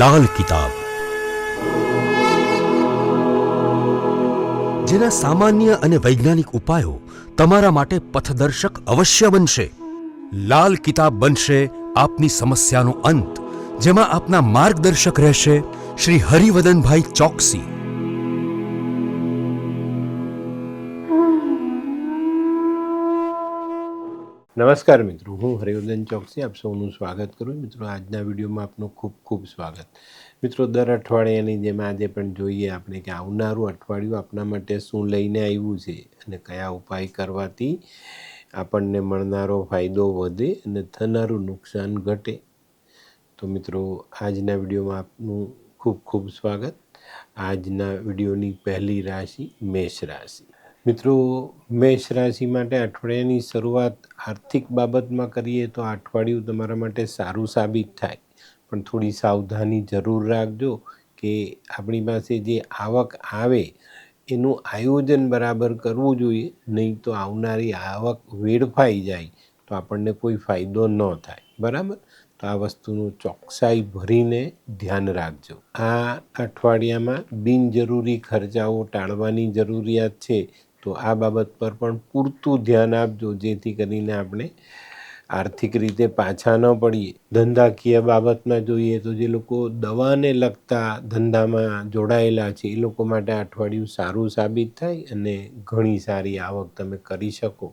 લાલ કિતાબ, જેના સામાન્ય અને વૈજ્ઞાનિક ઉપાયો તમારા માટે પથદર્શક અવશ્ય બનશે. લાલ કિતાબ બનશે આપની સમસ્યાનો અંત, જેમાં આપના માર્ગદર્શક રહેશે શ્રી હરિવદનભાઈ ચોકસી. નમસ્કાર મિત્રો, હું હરિવર્ધન ચોકસી આપ સૌનું સ્વાગત કરું. મિત્રો, આજના વિડીયોમાં આપનું ખૂબ ખૂબ સ્વાગત. મિત્રો, દર અઠવાડિયાની જેમ આજે પણ જોઈએ આપણે કે આવનારું અઠવાડિયું આપણા માટે શું લઈને આવ્યું છે અને કયા ઉપાય કરવાથી આપણને મળનારો ફાયદો વધે અને થનારું નુકસાન ઘટે. તો મિત્રો, આજના વિડીયોમાં આપનું ખૂબ ખૂબ સ્વાગત. આજના વિડીયોની પહેલી રાશિ મેષ રાશિ. મિત્રો, મેષ રાશિ માટે અઠવાડિયાની શરૂઆત આર્થિક બાબતમાં કરીએ તો આ અઠવાડિયું તમારા માટે સારું સાબિત થાય, પણ થોડી સાવધાની જરૂર રાખજો કે આપણી પાસે જે આવક આવે એનું આયોજન બરાબર કરવું જોઈએ, નહીં તો આવનારી આવક વેડફાઈ જાય તો આપણને કોઈ ફાયદો ન થાય. બરાબર, તો આ વસ્તુનું ચોકસાઈ ભરીને ધ્યાન રાખજો. આ અઠવાડિયામાં બિનજરૂરી ખર્ચાઓ ટાળવાની જરૂરિયાત છે, તો આ બાબત પર પણ પૂરતું ધ્યાન આપજો, જેથી કરીને આપણે આર્થિક રીતે પાછા ન પડીએ. ધંધાકીય બાબતમાં જોઈએ તો જે લોકો દવાને લગતા ધંધામાં જોડાયેલા છે એ લોકો માટે અઠવાડિયું સારું સાબિત થાય અને ઘણી સારી આવક તમે કરી શકો.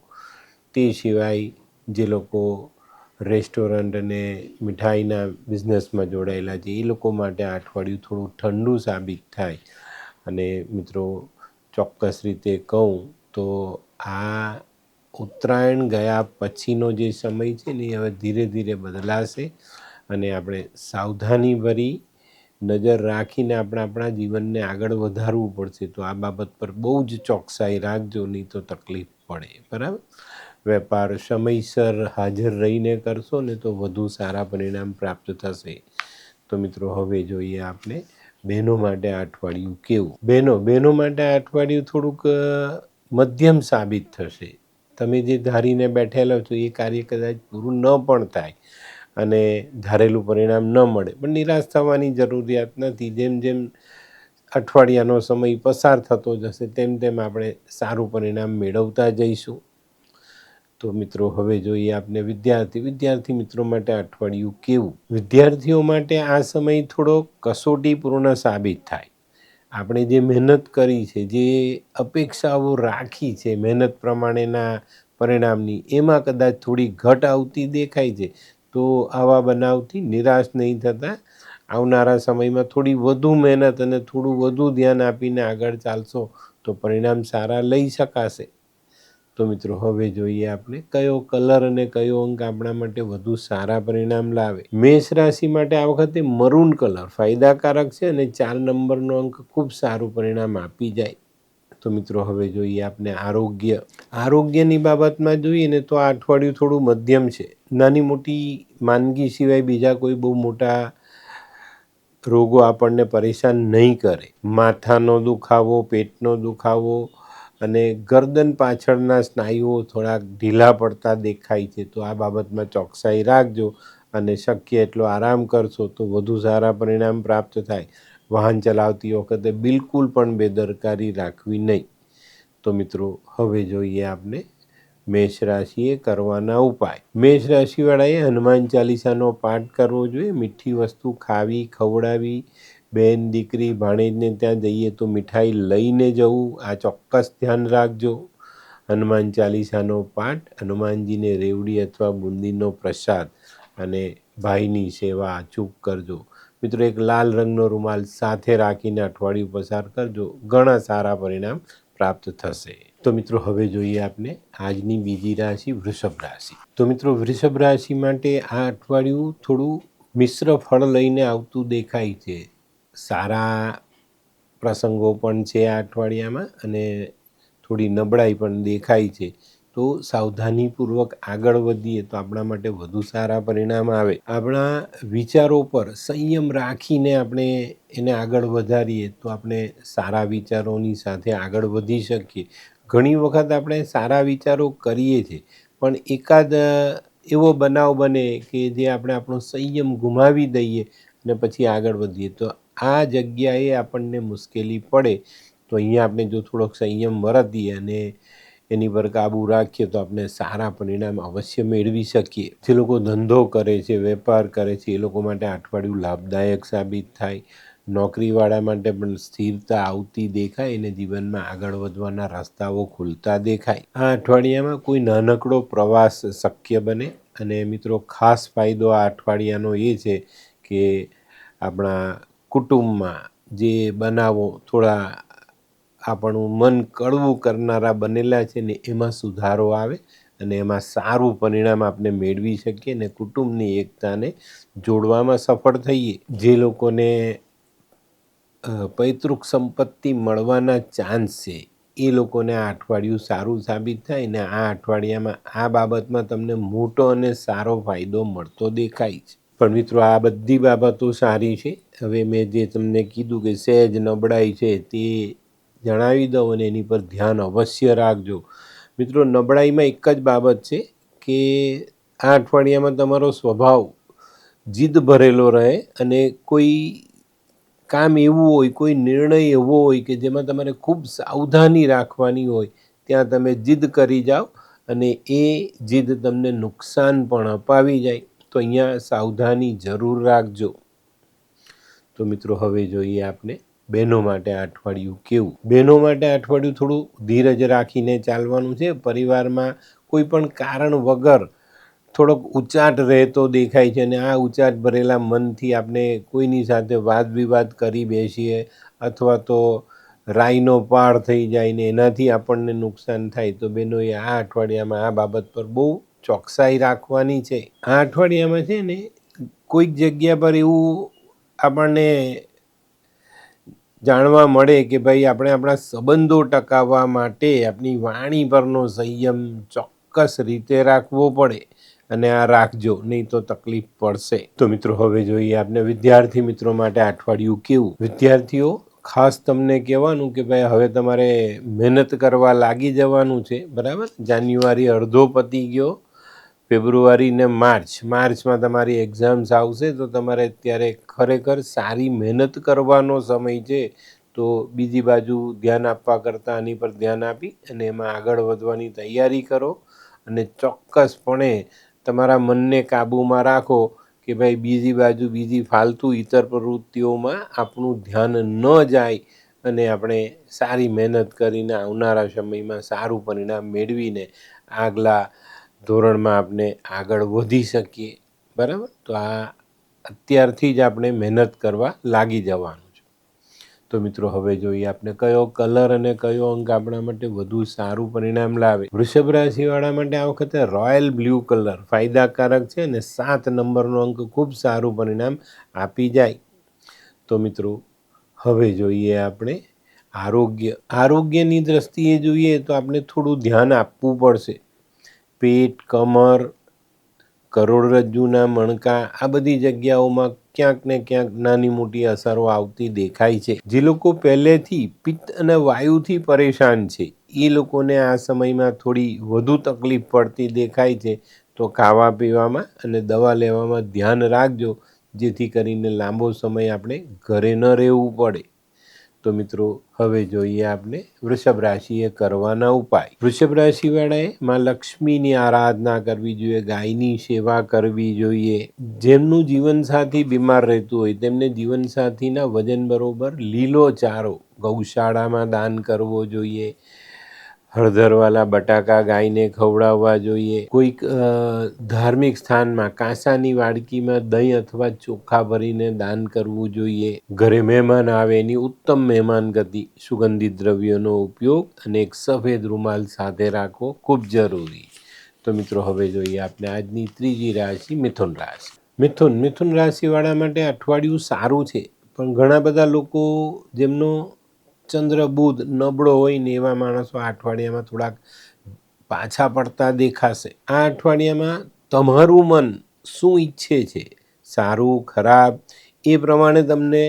તે સિવાય જે લોકો રેસ્ટોરન્ટ અને મીઠાઈના બિઝનેસમાં જોડાયેલા છે એ લોકો માટે આ અઠવાડિયું થોડું ઠંડુ સાબિત થાય. અને મિત્રો, ચોક્કસ રીતે કહું તો આ ઉત્તરાયણ ગયા પછીનો જે સમય છે ને એ હવે ધીરે ધીરે બદલાશે અને આપણે સાવધાની ભરી નજર રાખીને આપણા જીવનને આગળ વધારવું પડશે. તો આ બાબત પર બહુ જ ચોકસાઈ રાખજો, નહીં તો તકલીફ પડે. બરાબર, વેપાર સમયસર હાજર રહીને કરશો ને તો વધુ સારા પરિણામ પ્રાપ્ત થશે. તો મિત્રો, હવે જોઈએ આપણે બહેનો માટે આ અઠવાડિયું કેવું. બહેનો માટે આ અઠવાડિયું થોડુંક મધ્યમ સાબિત થશે. તમે જે ધારીને બેઠેલા છો એ કાર્ય કદાચ પૂરું ન પણ થાય અને ધારેલું પરિણામ ન મળે, પણ નિરાશ થવાની જરૂરિયાત નથી. જેમ જેમ અઠવાડિયાનો સમય પસાર થતો જશે તેમ તેમ આપણે સારું પરિણામ મેળવતા જઈશું. તો મિત્રો, હવે જોઈએ આપણે વિદ્યાર્થી મિત્રો માટે અઠવાડિયું કેવું. વિદ્યાર્થીઓ માટે આ સમય થોડો કસોટીપૂર્ણ સાબિત થાય. આપણે જે મહેનત કરી છે, જે અપેક્ષાઓ રાખી છે મહેનત પ્રમાણેના પરિણામની, એમાં કદાચ થોડી ઘટ આવતી દેખાય છે. તો આવા બનાવથી નિરાશ નહીં થતા આવનારા સમયમાં થોડી વધુ મહેનત અને થોડું વધુ ધ્યાન આપીને આગળ ચાલશો તો પરિણામ સારા લઈ શકાશે. તો મિત્રો, હવે જોઈએ આપણે કયો કલર અને કયો અંક આપણા માટે વધુ સારા પરિણામ લાવે. મેષ રાશિ માટે આ વખતે મરૂન કલર ફાયદાકારક છે અને 4 નંબરનો અંક ખૂબ સારું પરિણામ આપી જાય. તો મિત્રો, હવે જોઈએ આપણે આરોગ્યની બાબતમાં જોઈએ ને તો આ અઠવાડિયું થોડું મધ્યમ છે. નાની મોટી માંદગી સિવાય બીજા કોઈ બહુ મોટા રોગો આપણને પરેશાન નહીં કરે. માથાનો દુખાવો, પેટનો દુખાવો અને ગરદન પાછળના સ્નાયુઓ થોડાક ઢીલા પડતા દેખાય છે, તો આ બાબતમાં ચોકસાઈ રાખજો અને શક્ય એટલો આરામ કરશો તો વધુ સારા પરિણામ પ્રાપ્ત થાય. વાહન ચલાવતી વખતે બિલકુલ પણ બેદરકારી રાખવી નહીં. તો મિત્રો, હવે જોઈએ આપણે મેષ રાશિએ કરવાના ઉપાય. મેષ રાશિવાળાએ હનુમાન ચાલીસાનો પાઠ કરવો જોઈએ. મીઠી વસ્તુ ખાવી, ખવડાવી. બેન, દીકરી, ભાણેજને ત્યાં જઈએ તો મીઠાઈ લઈને જવું, આ ચોક્કસ ધ્યાન રાખજો. હનુમાન ચાલીસાનો પાઠ, હનુમાનજીને રેવડી અથવા બુંદીનો પ્રસાદ અને ભાઈની સેવા અચૂક કરજો. મિત્રો, એક લાલ રંગનો રૂમાલ સાથે રાખીને અઠવાડિયું પસાર કરજો, ઘણા સારા પરિણામ પ્રાપ્ત થશે. તો મિત્રો, હવે જોઈએ આપણે આજની બીજી રાશિ વૃષભ રાશિ. તો મિત્રો, વૃષભ રાશિ માટે આ અઠવાડિયું થોડું મિશ્ર ફળ લઈને આવતું દેખાય છે. સારા પ્રસંગો પણ છે આ અઠવાડિયામાં અને થોડી નબળાઈ પણ દેખાય છે. તો સાવધાનીપૂર્વક આગળ વધીએ તો આપણા માટે વધુ સારા પરિણામ આવે. આપણા વિચારો પર સંયમ રાખીને આપણે એને આગળ વધારીએ તો આપણે સારા વિચારોની સાથે આગળ વધી શકીએ. ઘણી વખત આપણે સારા વિચારો કરીએ છીએ, પણ એકાદ એવો બનાવ બને કે જે આપણે આપણો સંયમ ગુમાવી દઈએ અને પછી આગળ વધીએ. તો આ જગ્યાએ આપણને મુશ્કેલી પડે તો અહીંયા આપણે જો થોડોક સંયમ વર્તીએ અને એની પર કાબૂ રાખીએ તો આપણે સારા પરિણામ અવશ્ય મેળવી શકીએ. જે લોકો ધંધો કરે છે, વેપાર કરે છે, એ લોકો માટે અઠવાડિયું લાભદાયક સાબિત થાય. નોકરીવાળા માટે પણ સ્થિરતા આવતી દેખાય અને જીવનમાં આગળ વધવાના રસ્તાઓ ખુલતા દેખાય. આ અઠવાડિયામાં કોઈ નાનકડો પ્રવાસ શક્ય બને. અને મિત્રો, ખાસ ફાયદો આ અઠવાડિયાનો એ છે કે આપણા કુટુંબમાં જે બનાવો થોડા આપણું મન કડવું કરનારા બનેલા છે ને એમાં સુધારો આવે અને એમાં સારું પરિણામ આપણે મેળવી શકીએ અને કુટુંબની એકતાને જોડવામાં સફળ થઈએ. જે લોકોને પૈતૃક સંપત્તિ મળવાના ચાન્સ છે એ લોકોને આ અઠવાડિયું સારું સાબિત થાય ને આ અઠવાડિયામાં આ બાબતમાં તમને મોટો અને સારો ફાયદો મળતો દેખાય છે. પણ મિત્રો, આ બધી બાબતો સારી છે. હવે મેં જે તમને કીધું કે સહેજ નબળાઈ છે તે જણાવી દઉં અને એની પર ધ્યાન અવશ્ય રાખજો. મિત્રો, નબળાઈમાં એક જ બાબત છે કે આ અઠવાડિયામાં તમારો સ્વભાવ જીદ ભરેલો રહે અને કોઈ કામ એવું હોય, કોઈ નિર્ણય એવો હોય કે જેમાં તમારે ખૂબ સાવધાની રાખવાની હોય, ત્યાં તમે જીદ કરી જાઓ અને એ જીદ તમને નુકસાન પણ અપાવી જાય. તો અહીંયા સાવધાની જરૂર રાખજો. તો મિત્રો, હવે જોઈએ આપણે બહેનો માટે આ અઠવાડિયું કેવું. બહેનો માટે આ અઠવાડિયું થોડું ધીરજ રાખીને ચાલવાનું છે. પરિવારમાં કોઈ પણ કારણ વગર થોડોક ઉચાટ રહેતો દેખાય છે અને આ ઉચાટ ભરેલા મનથી આપણે કોઈની સાથે વાદ વિવાદ કરી બેસીએ અથવા તો રાઈનો પાળ થઈ જાય ને એનાથી આપણને નુકસાન થાય. તો બહેનોએ આ અઠવાડિયામાં આ બાબત પર બહુ ચોકસાઈ રાખવાની છે. આ અઠવાડિયામાં છે ને કોઈક જગ્યા પર એવું આપણને જાણવા મળે કે ભાઈ આપણે આપણા સંબંધો ટકાવવા માટે આપણી વાણી પરનો સંયમ ચોક્કસ રીતે રાખવો પડે અને આ રાખજો, નહીં તો તકલીફ પડશે. તો મિત્રો, હવે જોઈએ આપણે વિદ્યાર્થી મિત્રો માટે અઠવાડિયું કેવું. વિદ્યાર્થીઓ, ખાસ તમને કહેવાનું કે ભાઈ હવે તમારે મહેનત કરવા લાગી જવાનું છે. બરાબર, જાન્યુઆરી અડધો પતી ગયો, ફેબ્રુઆરી ને માર્ચમાં તમારી એક્ઝામ્સ આવશે. તો તમારે અત્યારે ખરેખર સારી મહેનત કરવાનો સમય છે. તો બીજી બાજુ ધ્યાન આપવા કરતાં આની પર ધ્યાન આપી અને એમાં આગળ વધવાની તૈયારી કરો અને ચોક્કસપણે તમારા મનને કાબૂમાં રાખો કે ભાઈ બીજી બાજુ બીજી ફાલતુ ઇતર પ્રવૃત્તિઓમાં આપણું ધ્યાન ન જાય અને આપણે સારી મહેનત કરીને આવનારા સમયમાં સારું પરિણામ મેળવીને આગલા ધોરણમાં આપણે આગળ વધી શકીએ. બરાબર, તો આ અત્યારથી જ આપણે મહેનત કરવા લાગી જવાનું છે. તો મિત્રો, હવે જોઈએ આપણે કયો કલર અને કયો અંક આપણા માટે વધુ સારું પરિણામ લાવે. વૃષભ રાશિવાળા માટે આ વખતે રોયલ બ્લુ કલર ફાયદાકારક છે અને 7 નંબરનો અંક ખૂબ સારું પરિણામ આપી જાય. તો મિત્રો, હવે જોઈએ આપણે આરોગ્યની દ્રષ્ટિએ જોઈએ તો આપણે થોડું ધ્યાન આપવું પડશે. પેટ, કમર, કરોડરજ્જુના મણકા આ બધી જગ્યાઓમાં ક્યાંક ને ક્યાંક નાની મોટી અસરો આવતી દેખાય છે. જે લોકો પહેલેથી પિત્ત અને વાયુથી પરેશાન છે એ લોકોને આ સમયમાં થોડી વધુ તકલીફ પડતી દેખાય છે. તો ખાવા પીવામાં અને દવા લેવામાં ધ્યાન રાખજો, જેથી કરીને લાંબો સમય આપણે ઘરે ન રહેવું પડે. તો મિત્રો, હવે જોઈએ આપણે વૃષભ રાશિએ કરવાના ઉપાય. વૃષભ રાશિવાળાએ માં લક્ષ્મીની આરાધના કરવી જોઈએ, ગાયની સેવા કરવી જોઈએ. જેમનું જીવનસાથી બીમાર રહેતું હોય તેમને જીવનસાથીના વજન બરોબર લીલો ચારો ગૌશાળામાં દાન કરવો જોઈએ. હળદરવાળા બટાકા ગાયને ખવડાવવા જોઈએ. કોઈક ધાર્મિક સ્થાનમાં કાંસાની વાડકીમાં દહીં અથવા ચોખા ભરીને દાન કરવું જોઈએ. ઘરે મહેમાન આવે એની ઉત્તમ મહેમાન ગતિ, સુગંધિત દ્રવ્યોનો ઉપયોગ અને એક સફેદ રૂમાલ સાથે રાખવો ખૂબ જરૂરી. તો મિત્રો, હવે જોઈએ આપણે આજની ત્રીજી રાશિ મિથુન રાશિ. મિથુન રાશિવાળા માટે અઠવાડિયું સારું છે, પણ ઘણા બધા લોકો જેમનો ચંદ્ર બુધ નબળો હોય ને એવા માણસો આ અઠવાડિયામાં થોડાક પાછા પડતા દેખાશે. આ અઠવાડિયામાં તમારું મન શું ઈચ્છે છે, સારું ખરાબ, એ પ્રમાણે તમને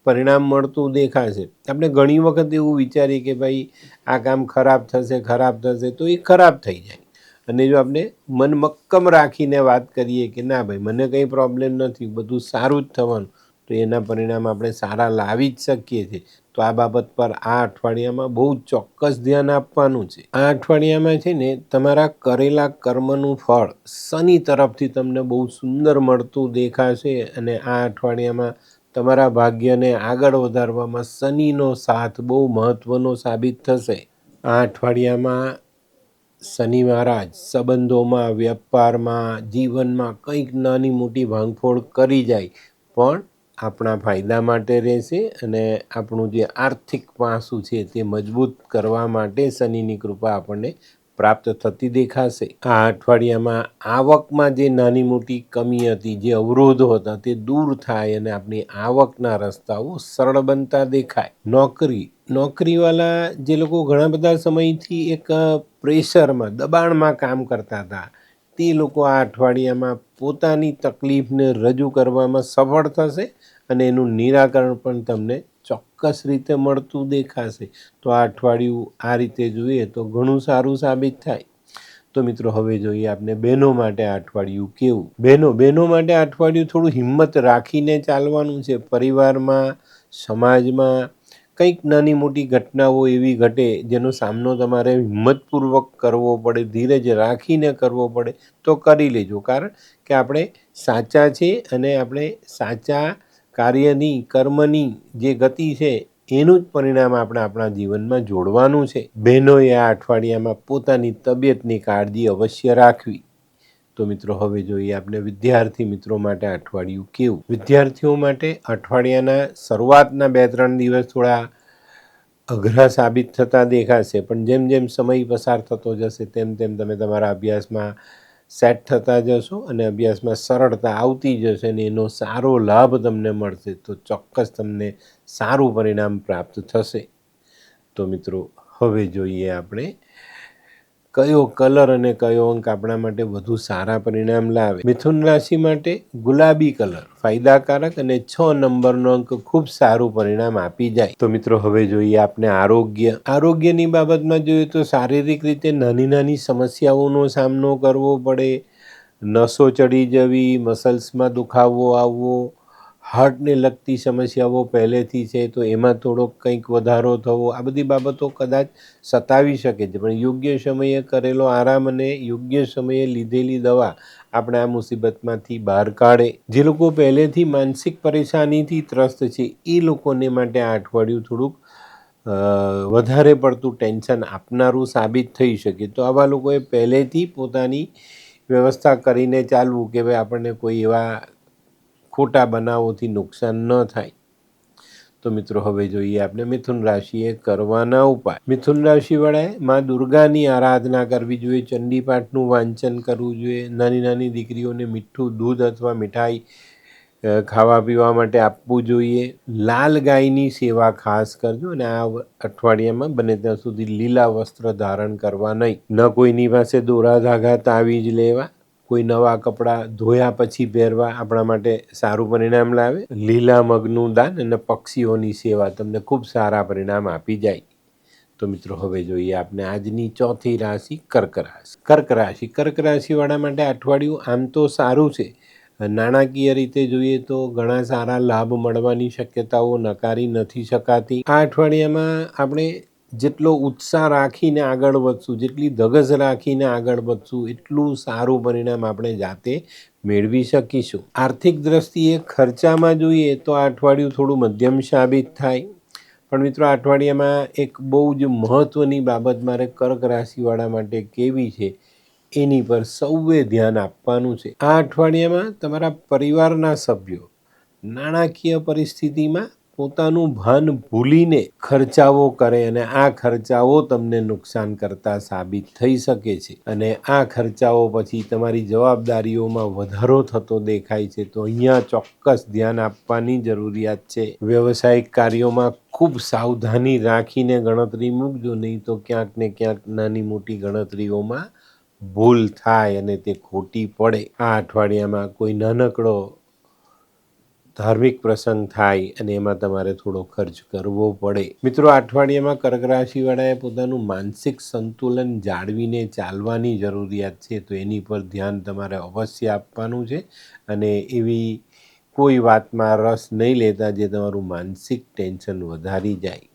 પરિણામ મળતું દેખાશે. આપણે ઘણી વખત એવું વિચારીએ કે ભાઈ આ કામ ખરાબ થશે તો એ ખરાબ થઈ જાય. અને જો આપણે મન મક્કમ રાખીને વાત કરીએ કે ના ભાઈ મને કંઈ પ્રોબ્લેમ નથી, બધું સારું જ થવાનું, તો એના પરિણામ આપણે સારા લાવી જ શકીએ છીએ. તો આ બાબત પર આ અઠવાડિયામાં બહુ ચોક્કસ ધ્યાન આપવાનું છે. આ અઠવાડિયામાં છે ને તમારા કરેલા કર્મનું ફળ શનિ તરફથી તમને બહુ સુંદર મળતું દેખાશે અને આ અઠવાડિયામાં તમારા ભાગ્યને આગળ વધારવામાં શનિનો સાથ બહુ મહત્વનો સાબિત થશે. આ અઠવાડિયામાં શનિ મહારાજ સંબંધોમાં, વેપારમાં, જીવનમાં કંઈક નાની મોટી ભાંગફોડ કરી જાય પણ આપણા ફાયદા માટે રહેશે અને આપણું જે આર્થિક પાસું છે તે મજબૂત કરવા માટે શનિની કૃપા આપણને પ્રાપ્ત થતી દેખાશે. આ અઠવાડિયામાં આવકમાં જે નાની મોટી કમી હતી, જે અવરોધો હતા તે દૂર થાય અને આપણી આવકના રસ્તાઓ સરળ બનતા દેખાય. નોકરીવાળા જે લોકો ઘણા બધા સમયથી એક પ્રેશરમાં, દબાણમાં કામ કરતા હતા તે લોકો આ અઠવાડિયામાં પોતાની તકલીફને રજૂ કરવામાં સફળ થશે અને એનું નિરાકરણ પણ તમને ચોક્કસ રીતે મળતું દેખાશે. તો આ અઠવાડિયું આ રીતે જોઈએ તો ઘણું સારું સાબિત થાય. તો મિત્રો હવે જોઈએ આપણે બહેનો માટે આ અઠવાડિયું કેવું. બહેનો માટે આ અઠવાડિયું થોડું હિંમત રાખીને ચાલવાનું છે. પરિવારમાં, સમાજમાં કંઈક નાની મોટી ઘટનાઓ એવી ઘટે જેનો સામનો તમારે હિંમતપૂર્વક કરવો પડે, ધીરજ રાખીને કરવો પડે તો કરી લેજો. કારણ કે આપણે સાચા છે અને આપણે સાચા કાર્યની, કર્મની જે ગતિ છે એનું જ પરિણામ આપણે આપણા જીવનમાં જોડવાનું છે. બહેનોએ આ અઠવાડિયામાં પોતાની તબિયતની કાળજી અવશ્ય રાખવી. તો મિત્રો હવે જોઈએ આપણે વિદ્યાર્થી મિત્રો માટે અઠવાડિયું કેવું. વિદ્યાર્થીઓ માટે અઠવાડિયાના શરૂઆતના 2-3 દિવસ થોડા અઘરા સાબિત થતા દેખાશે પણ જેમ જેમ સમય પસાર થતો જશે તેમ તેમ તમે તમારા અભ્યાસમાં સેટ થતા જશો અને અભ્યાસમાં સરળતા આવતી જશે અને એનો સારો લાભ તમને મળશે તો ચોક્કસ તમને સારું પરિણામ પ્રાપ્ત થશે. તો મિત્રો હવે જોઈએ આપણે કયો કલર અને કયો અંક આપણા માટે વધુ સારા પરિણામ લાવે. મિથુન રાશિ માટે ગુલાબી કલર ફાયદાકારક અને 6 નંબરનો અંક ખૂબ સારું પરિણામ આપી જાય. તો મિત્રો હવે જોઈએ આપણે આરોગ્યની બાબતમાં જોઈએ તો શારીરિક રીતે નાની નાની સમસ્યાઓનો સામનો કરવો પડે, નસો ચડી જવી, મસલ્સમાં દુખાવો આવવો, હાર્ટને લગતી સમસ્યાઓ પહેલેથી છે તો એમાં થોડોક કંઈક વધારો થવો, આ બધી બાબતો કદાચ સતાવી શકે છે પણ યોગ્ય સમયે કરેલો આરામ અને યોગ્ય સમયે લીધેલી દવા આપણે આ મુસીબતમાંથી બહાર કાઢે. જે લોકો પહેલેથી માનસિક પરેશાનીથી ત્રસ્ત છે એ લોકોને માટે આ અઠવાડિયું થોડુંક વધારે પડતું ટેન્શન આપનારું સાબિત થઈ શકે. તો આવા લોકોએ પહેલેથી પોતાની વ્યવસ્થા કરીને ચાલવું કે ભાઈ આપણને કોઈ એવા ખોટા બનાવોથી નુકસાન ન થાય. તો મિત્રો હવે જોઈએ આપણે મિથુન રાશિએ કરવાના ઉપાય. મિથુન રાશિવાળાએ માં દુર્ગાની આરાધના કરવી જોઈએ, ચંડીપાઠનું વાંચન કરવું જોઈએ, નાની નાની દીકરીઓને મીઠું દૂધ અથવા મીઠાઈ ખાવા પીવા માટે આપવું જોઈએ, લાલ ગાયની સેવા ખાસ કરજો અને આ અઠવાડિયામાં બને ત્યાં સુધી લીલા વસ્ત્ર ધારણ કરવા નહીં. ન કોઈની પાસે દોરા ધાગા તાવીજ લેવા, કોઈ નવા કપડાં ધોયા પછી પહેરવા આપણા માટે સારું પરિણામ લાવે. લીલા મગનું દાન અને પક્ષીઓની સેવા તમને ખૂબ સારા પરિણામ આપી જાય. તો મિત્રો હવે જોઈએ આપણે આજની ચોથી રાશિ કર્ક રાશિ. કર્ક રાશિવાળા માટે અઠવાડિયું આમ તો સારું છે. નાણાકીય રીતે જોઈએ તો ઘણા સારા લાભ મળવાની શક્યતાઓ નકારી નથી શકાતી. આ અઠવાડિયામાં આપણે જેટલો ઉત્સાહ રાખીને આગળ વધશું, જેટલી ધગશ રાખીને આગળ વધશું એટલું સારું પરિણામ આપણે જાતે મેળવી શકીશું. આર્થિક દ્રષ્ટિએ ખર્ચામાં જોઈએ તો આ અઠવાડિયું થોડું મધ્યમ સાબિત થાય પણ મિત્રો આ અઠવાડિયામાં એક બહુ જ મહત્ત્વની બાબત મારે કર્ક રાશિવાળા માટે કેવી છે એની પર સૌએ ધ્યાન આપવાનું છે. આ અઠવાડિયામાં તમારા પરિવારના સભ્યો નાણાકીય પરિસ્થિતિમાં પોતાનું ભાન ભૂલીને ખર્ચાઓ કરે અને આ ખર્ચાઓ તમને નુકસાન કરતા સાબિત થઈ શકે છે અને આ ખર્ચાઓ પછી તમારી જવાબદારીઓમાં વધારો થતો દેખાય છે. તો અહીંયા ચોક્કસ ધ્યાન આપવાની જરૂરિયાત છે. વ્યવસાયિક કાર્યોમાં ખૂબ સાવધાની રાખીને ગણતરી મૂકજો, નહીં તો ક્યાંક ને ક્યાંક નાની મોટી ગણતરીઓમાં ભૂલ થાય અને તે ખોટી પડે. આ અઠવાડિયામાં કોઈ નાનકડો ધાર્મિક પ્રસંગ થાય અને એમાં તમારે થોડો ખર્ચ કરવો પડે. મિત્રો આ અઠવાડિયામાં કર્ક રાશિવાળાએ પોતાનું માનસિક સંતુલન જાળવીને ચાલવાની જરૂરિયાત છે તો એની પર ધ્યાન તમારે અવશ્ય આપવાનું છે અને એવી કોઈ વાતમાં રસ નહીં લેતા જે તમારું માનસિક ટેન્શન વધારી જાય.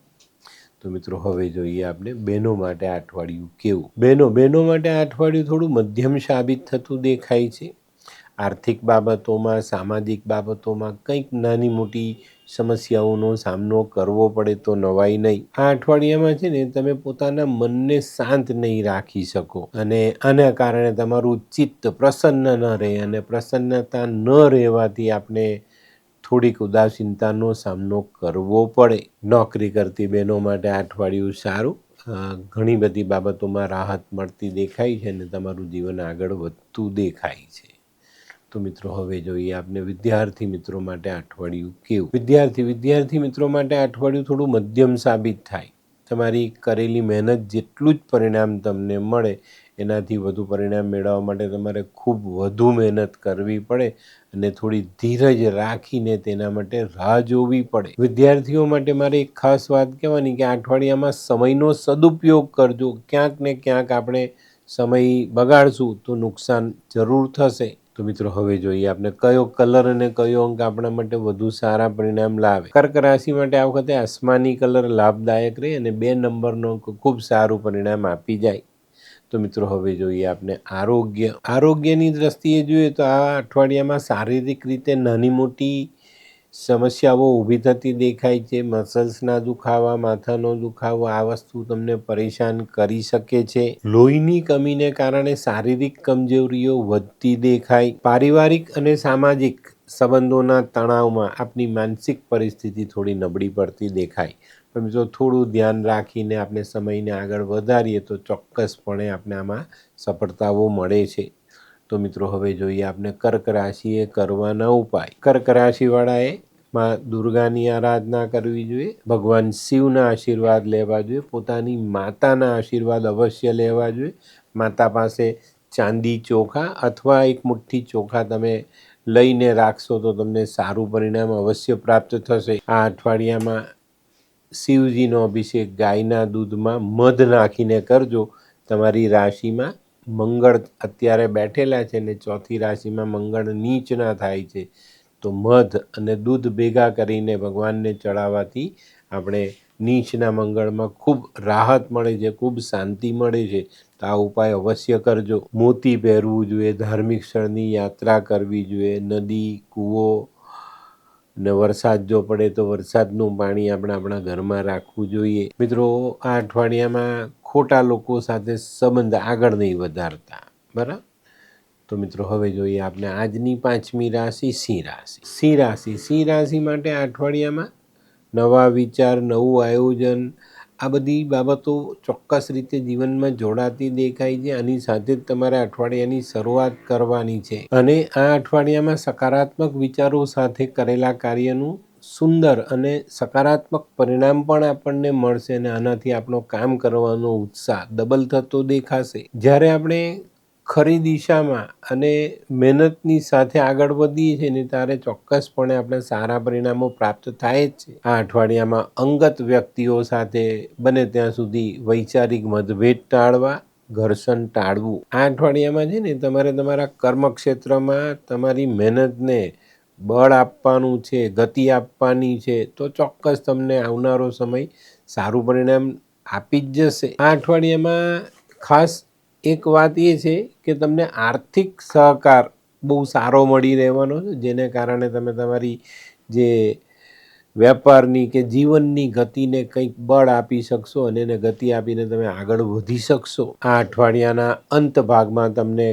તો મિત્રો હવે જોઈએ આપણે બહેનો માટે આ અઠવાડિયું કેવું. બહેનો માટે આ અઠવાડિયું થોડું મધ્યમ સાબિત થતું દેખાય છે. આર્થિક બાબતોમાં, સામાજિક બાબતોમાં કંઈક નાની મોટી સમસ્યાઓનો સામનો કરવો પડે તો નવાઈ નહીં. આ અઠવાડિયામાં છે ને તમે પોતાના મનને શાંત નહીં રાખી શકો અને આના કારણે તમારું ચિત્ત પ્રસન્ન ન રહે અને પ્રસન્નતા ન રહેવાથી આપણે થોડીક ઉદાસીનતાનો સામનો કરવો પડે. નોકરી કરતી બહેનો માટે આ અઠવાડિયું સારું. ઘણી બધી બાબતોમાં રાહત મળતી દેખાય છે અને તમારું જીવન આગળ વધતું દેખાય છે. તો મિત્રો હવે જોઈએ આપણે વિદ્યાર્થી મિત્રો માટે આ અઠવાડિયું કેવું. વિદ્યાર્થી મિત્રો માટે આ અઠવાડિયું થોડું મધ્યમ સાબિત થાય. તમારી કરેલી મહેનત જેટલું જ પરિણામ તમને મળે એનાથી વધુ પરિણામ મેળવવા માટે તમારે ખૂબ વધુ મહેનત કરવી પડે અને થોડી ધીરજ રાખીને તેના માટે રાહ જોવી પડે. વિદ્યાર્થીઓ માટે મારે એક ખાસ વાત કહેવાની કે આ અઠવાડિયામાં સમયનો સદુપયોગ કરજો. ક્યાંક ને ક્યાંક આપણે સમય બગાડશું તો નુકસાન જરૂર થશે. તો મિત્રો હવે જોઈએ આપણે કયો કલર અને કયો અંક આપણા માટે વધુ સારા પરિણામ લાવે. કર્ક રાશિ માટે આ વખતે આસમાની કલર લાભદાયક રહે અને 2 નંબરનો અંક ખૂબ સારું પરિણામ આપી જાય. તો મિત્રો હવે જોઈએ આપણે આરોગ્યની દ્રષ્ટિએ જોઈએ તો આ અઠવાડિયામાં શારીરિક રીતે નાની મોટી સમસ્યાઓ ઊભી થતી દેખાય છે. મસલ્સના દુખાવા, માથાનો દુખાવો, આ વસ્તુ તમને પરેશાન કરી શકે છે. લોહીની કમીને કારણે શારીરિક કમજોરીઓ વધતી દેખાય. પારિવારિક અને સામાજિક સંબંધોના તણાવમાં આપની માનસિક પરિસ્થિતિ થોડી નબળી પડતી દેખાય. પણ જો થોડું ધ્યાન રાખીને આપણે સમયને આગળ વધારીએ તો ચોક્કસપણે આપણે આમાં સફળતાઓ મળે છે. તો મિત્રો હવે જોઈએ આપણે કર્ક રાશિએ કરવાના ઉપાય. કર્ક રાશિવાળાએ માં દુર્ગાની આરાધના કરવી જોઈએ. ભગવાન શિવના આશીર્વાદ લેવા જોઈએ. પોતાની માતાના આશીર્વાદ અવશ્ય લેવા જોઈએ. માતા પાસે ચાંદી ચોખા અથવા એક મુઠ્ઠી ચોખા તમે લઈને રાખશો તો તમને સારું પરિણામ અવશ્ય પ્રાપ્ત થશે. આ અઠવાડિયામાં શિવજીનો અભિષેક ગાયના દૂધમાં મધ નાખીને કરજો. તમારી રાશિમાં મંગળ અત્યારે બેઠેલા છે ને ચોથી રાશિમાં મંગળ નીચના થાય છે. તો મધ અને દૂધ ભેગા કરીને ભગવાનને ચડાવવાથી આપણે નીચના મંગળમાં ખૂબ રાહત મળે છે, ખૂબ શાંતિ મળે છે. તો આ ઉપાય અવશ્ય કરજો. મોતી પહેરવું જોઈએ, ધાર્મિક સ્થળની યાત્રા કરવી જોઈએ, નદી, કૂવો ને વરસાદ જો પડે તો વરસાદનું પાણી આપણે આપણા ઘરમાં રાખવું જોઈએ. મિત્રો આ અઠવાડિયામાં ખોટા લોકો સાથે સંબંધ આગળ નહીં વધારતા, બરાબર. તો મિત્રો હવે જોઈએ આપણે આજની 5મી રાશિ સિંહ રાશિ માટે આ અઠવાડિયામાં નવા વિચાર, નવું આયોજન, આ બધી બાબતો ચોક્કસ રીતે જીવનમાં જોડાતી દેખાય છે. આની સાથે જ તમારે અઠવાડિયાની શરૂઆત કરવાની છે અને આ અઠવાડિયામાં સકારાત્મક વિચારો સાથે કરેલા કાર્યનું સુંદર અને સકારાત્મક પરિણામ પણ આપણને મળશે અને આનાથી આપણો કામ કરવાનો ઉત્સાહ ડબલ થતો દેખાશે. જ્યારે આપણે ખરી દિશામાં અને મહેનતની સાથે આગળ વધીએ છીએ ને ત્યારે ચોક્કસપણે આપણે સારા પરિણામો પ્રાપ્ત થાય જ છે. આ અઠવાડિયામાં અંગત વ્યક્તિઓ સાથે બને ત્યાં સુધી વૈચારિક મતભેદ ટાળવા, ઘર્ષણ ટાળવું. આ અઠવાડિયામાં છે ને તમારે તમારા કર્મક્ષેત્રમાં તમારી મહેનતને બળ આપવાનું છે, ગતિ આપવાની છે. તો ચોક્કસ તમને આવનારો સમય સારું પરિણામ આપી જ જશે. આ અઠવાડિયામાં ખાસ એક વાત એ છે કે તમને આર્થિક સહકાર બહુ સારો મળી રહેવાનો છે, જેને કારણે તમે તમારી જે વેપારની કે જીવનની ગતિને કંઈક બળ આપી શકશો અને એને ગતિ આપીને તમે આગળ વધી શકશો. આ અઠવાડિયાના અંત ભાગમાં તમને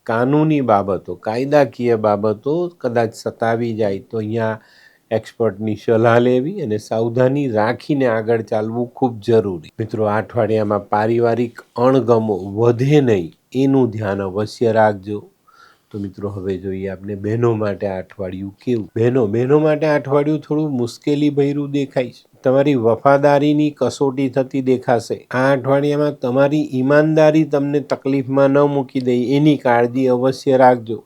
કાનૂની બાબતો, કાયદાકીય બાબતો કદાચ સતાવી જાય તો અહીંયા એક્સપર્ટની સલાહ લેવી અને સાવધાની રાખીને આગળ ચાલવું ખૂબ જરૂરી. મિત્રો આ અઠવાડિયામાં પારિવારિક અણગમો વધે નહીં એનું ધ્યાન અવશ્ય રાખજો. તો મિત્રો હવે જોઈએ આપણે બહેનો માટે આ અઠવાડિયું કેવું. બહેનો માટે આ અઠવાડિયું થોડું મુશ્કેલી ભર્યું દેખાય છે. તમારી વફાદારીની કસોટી થતી દેખાશે. આ અઠવાડિયામાં તમારી ઈમાનદારી તમને તકલીફમાં ન મૂકી દે એની કાળજી અવશ્ય રાખજો.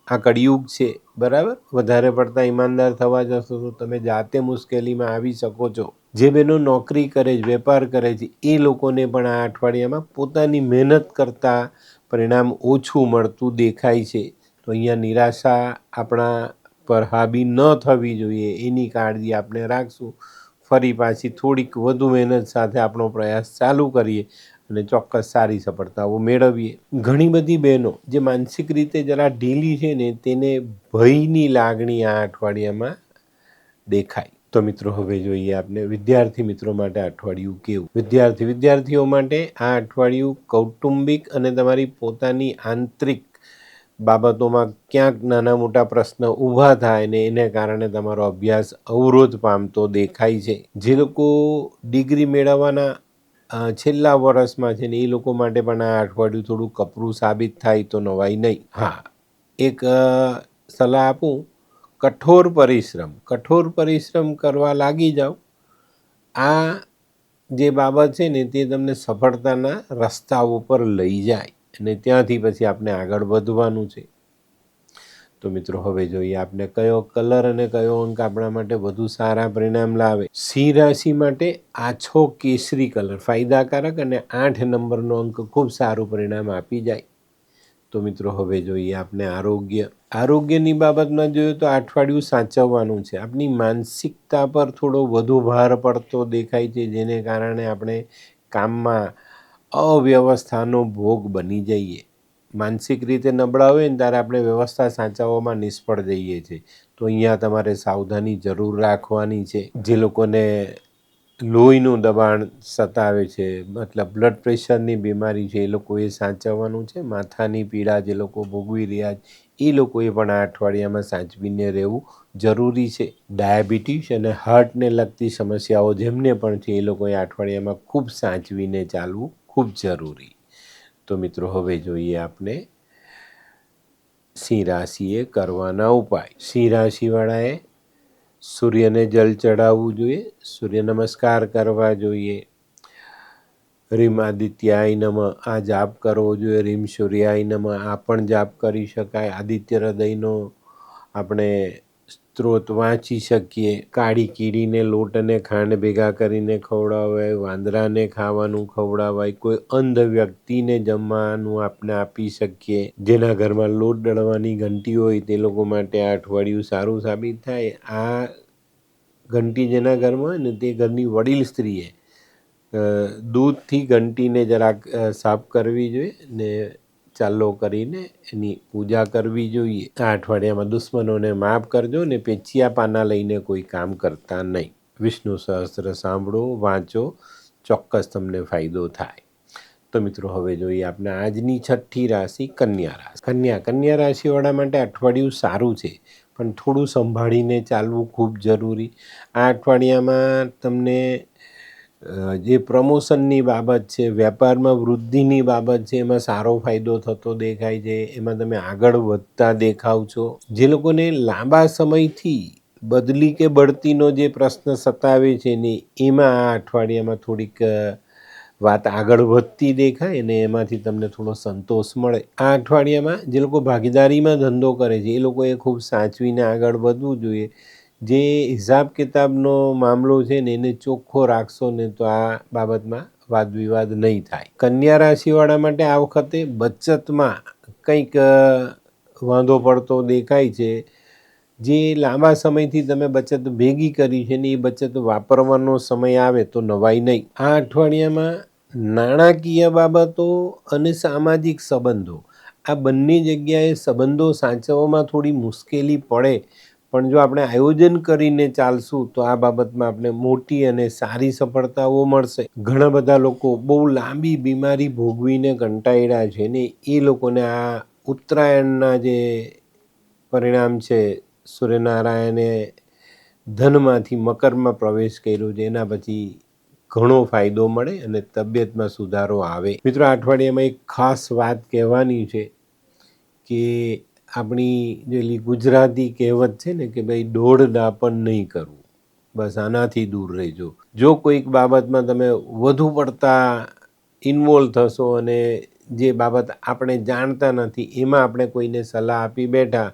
આ કળિયુગ છે, બરાબર. વધારે પડતા ઈમાનદાર થવા જશો તો તમે જાતે મુશ્કેલીમાં આવી શકો છો. જે બહેનો નોકરી કરે છે, વેપાર કરે છે, એ લોકોને પણ આ અઠવાડિયામાં પોતાની મહેનત કરતાં પરિણામ ઓછું મળતું દેખાય છે. તો અહીંયા નિરાશા આપણા પર હાવી ન થવી જોઈએ એની કાળજી આપણે રાખશું. ફરી પાછી થોડીક વધુ મહેનત સાથે આપણો પ્રયાસ ચાલુ કરીએ અને ચોક્કસ સારી સફળતાઓ મેળવીએ. ઘણી બધી બહેનો જે માનસિક રીતે જરા ઢીલી છે ને તેને ભયની લાગણી આ અઠવાડિયામાં દેખાય. તો મિત્રો હવે જોઈએ આપણે વિદ્યાર્થી મિત્રો માટે અઠવાડિયું કેવું. વિદ્યાર્થીઓ માટે આ અઠવાડિયું કૌટુંબિક અને તમારી પોતાની આંતરિક બાબતોમાં ક્યાંક નાના મોટા પ્રશ્ન ઊભા થાય ને એને કારણે તમારો અભ્યાસ અવરોધ પામતો દેખાય છે. જે લોકો ડિગ્રી મેળવવાના છેલ્લા વર્ષમાં છે ને એ લોકો માટે પણ આ અઠવાડિયું થોડું કપરું સાબિત થાય તો નવાઈ નહીં. હા, એક સલાહ આપું, કઠોર પરિશ્રમ કરવા લાગી જાઓ. આ જે બાબત છે ને તે તમને સફળતાના રસ્તાઓ પર લઈ જાય અને ત્યાંથી પછી આપણે આગળ વધવાનું છે. તો મિત્રો હવે જોઈએ આપણે કયો કલર અને કયો અંક આપણા માટે વધુ સારા પરિણામ લાવે. સિંહ રાશિ માટે આછો કેસરી કલર ફાયદાકારક અને 8 નંબરનો અંક ખૂબ સારું પરિણામ આપી જાય. તો મિત્રો હવે જોઈએ આપણે આરોગ્યની બાબતમાં જોઈએ તો અઠવાડિયું સાચવવાનું છે. આપણી માનસિકતા પર થોડો વધુ ભાર પડતો દેખાય છે, જેને કારણે આપણે કામમાં અવ્યવસ્થાનો ભોગ બની જઈએ. માનસિક રીતે નબળા હોય ને ત્યારે આપણે વ્યવસ્થા સાચવવામાં નિષ્ફળ જઈએ છીએ. તો અહીંયા તમારે સાવધાની જરૂર રાખવાની છે. જે લોકોને લોહીનું દબાણ સતાવે છે, મતલબ બ્લડ પ્રેશરની બીમારી છે, એ લોકોએ સાચવવાનું છે. માથાની પીડા જે લોકો ભોગવી રહ્યા છે એ લોકોએ પણ આ અઠવાડિયામાં સાચવીને રહેવું જરૂરી છે. ડાયાબિટીસ અને હાર્ટને લગતી સમસ્યાઓ જેમને પણ છે એ લોકોએ આ અઠવાડિયામાં ખૂબ સાચવીને ચાલવું ખૂબ જરૂરી. તો મિત્રો હવે જોઈએ આપણે સિંહ રાશિએ કરવાના ઉપાય. સિંહ રાશિવાળાએ સૂર્યને જલ ચડાવવું જોઈએ, સૂર્ય નમસ્કાર કરવા જોઈએ, રીમ આદિત્યાય નમઃ આ જાપ કરવો જોઈએ, રીમ સૂર્યાય નમઃ આ પણ જાપ કરી શકાય. આદિત્ય હૃદયનો આપણે સ્ત્રોત વાંચી શકીએ. કાળી કીડીને લોટ અને ખાંડ ભેગા કરીને ખવડાવાય, વાંદરાને ખાવાનું ખવડાવાય, કોઈ અંધ વ્યક્તિને જમવાનું આપણે આપી શકીએ. જેના ઘરમાં લોટ દળવાની ઘંટી હોય તે લોકો માટે આ અઠવાડિયું સારું સાબિત થાય. આ ઘંટી જેના ઘરમાં હોય ને તે ઘરની વડીલ સ્ત્રીએ દૂધથી ઘંટીને જરાક સાફ કરવી જોઈએ ને ચાલો કરીને એની પૂજા કરવી જોઈએ. આ અઠવાડિયામાં દુશ્મનોને માફ કરજો ને પેચિયા પાના લઈને કોઈ કામ કરતા નહીં. વિષ્ણુ સહસ્ત્ર સાંભળો, વાંચો, ચોક્કસ તમને ફાયદો થાય. તો મિત્રો હવે જોઈએ આપણે આજની છઠ્ઠી રાશિ કન્યા રાશિ. કન્યા રાશિવાળા માટે અઠવાડિયું સારું છે, પણ થોડું સંભાળીને ચાલવું ખૂબ જરૂરી. આ અઠવાડિયામાં તમને જે પ્રમોશનની બાબત છે, વેપારમાં વૃદ્ધિની બાબત છે, એમાં સારો ફાયદો થતો દેખાય છે. એમાં તમે આગળ વધતા દેખાવ છો. જે લોકોને લાંબા સમયથી બદલી કે બઢતીનો જે પ્રશ્ન સતાવે છે ને એમાં આ અઠવાડિયામાં થોડીક વાત આગળ વધતી દેખાય ને એમાંથી તમને થોડો સંતોષ મળે. આ અઠવાડિયામાં જે લોકો ભાગીદારીમાં ધંધો કરે છે એ લોકોએ ખૂબ સાચવીને આગળ વધવું જોઈએ. જે હિસાબ કિતાબનો મામલો છે ને એને ચોખ્ખો રાખશો ને તો આ બાબતમાં વાદ વિવાદ નહીં થાય. કન્યા રાશિવાળા માટે આ વખતે બચતમાં કંઈક વાંધો પડતો દેખાય છે. જે લાંબા સમયથી તમે બચત ભેગી કરી છે ને એ બચત વાપરવાનો સમય આવે તો નવાઈ નહીં. આ અઠવાડિયામાં નાણાકીય બાબતો અને સામાજિક સંબંધો આ બંને જગ્યાએ સંબંધો સાચવવામાં થોડી મુશ્કેલી પડે, પણ જો આપણે આયોજન કરીને ચાલશું તો આ બાબતમાં આપણે મોટી અને સારી સફળતાઓ મળશે. ઘણા બધા લોકો બહુ લાંબી બીમારી ભોગવીને કંટાળ્યા છે ને એ લોકોને આ ઉત્તરાયણના જે પરિણામ છે, સૂર્યનારાયણે ધનમાંથી મકરમાં પ્રવેશ કર્યો છે એના પછી ઘણો ફાયદો મળે અને તબિયતમાં સુધારો આવે. મિત્રો આ અઠવાડિયામાં એક ખાસ વાત કહેવાની છે કે આપણી જેલી ગુજરાતી કહેવત છે ને કે ભાઈ દોઢ દાપણ નહીં કરવું, બસ આનાથી દૂર રહેજો. જો કોઈક બાબતમાં તમે વધુ પડતા ઇન્વોલ્વ થશો અને જે બાબત આપણે જાણતા નથી એમાં આપણે કોઈને સલાહ આપી બેઠા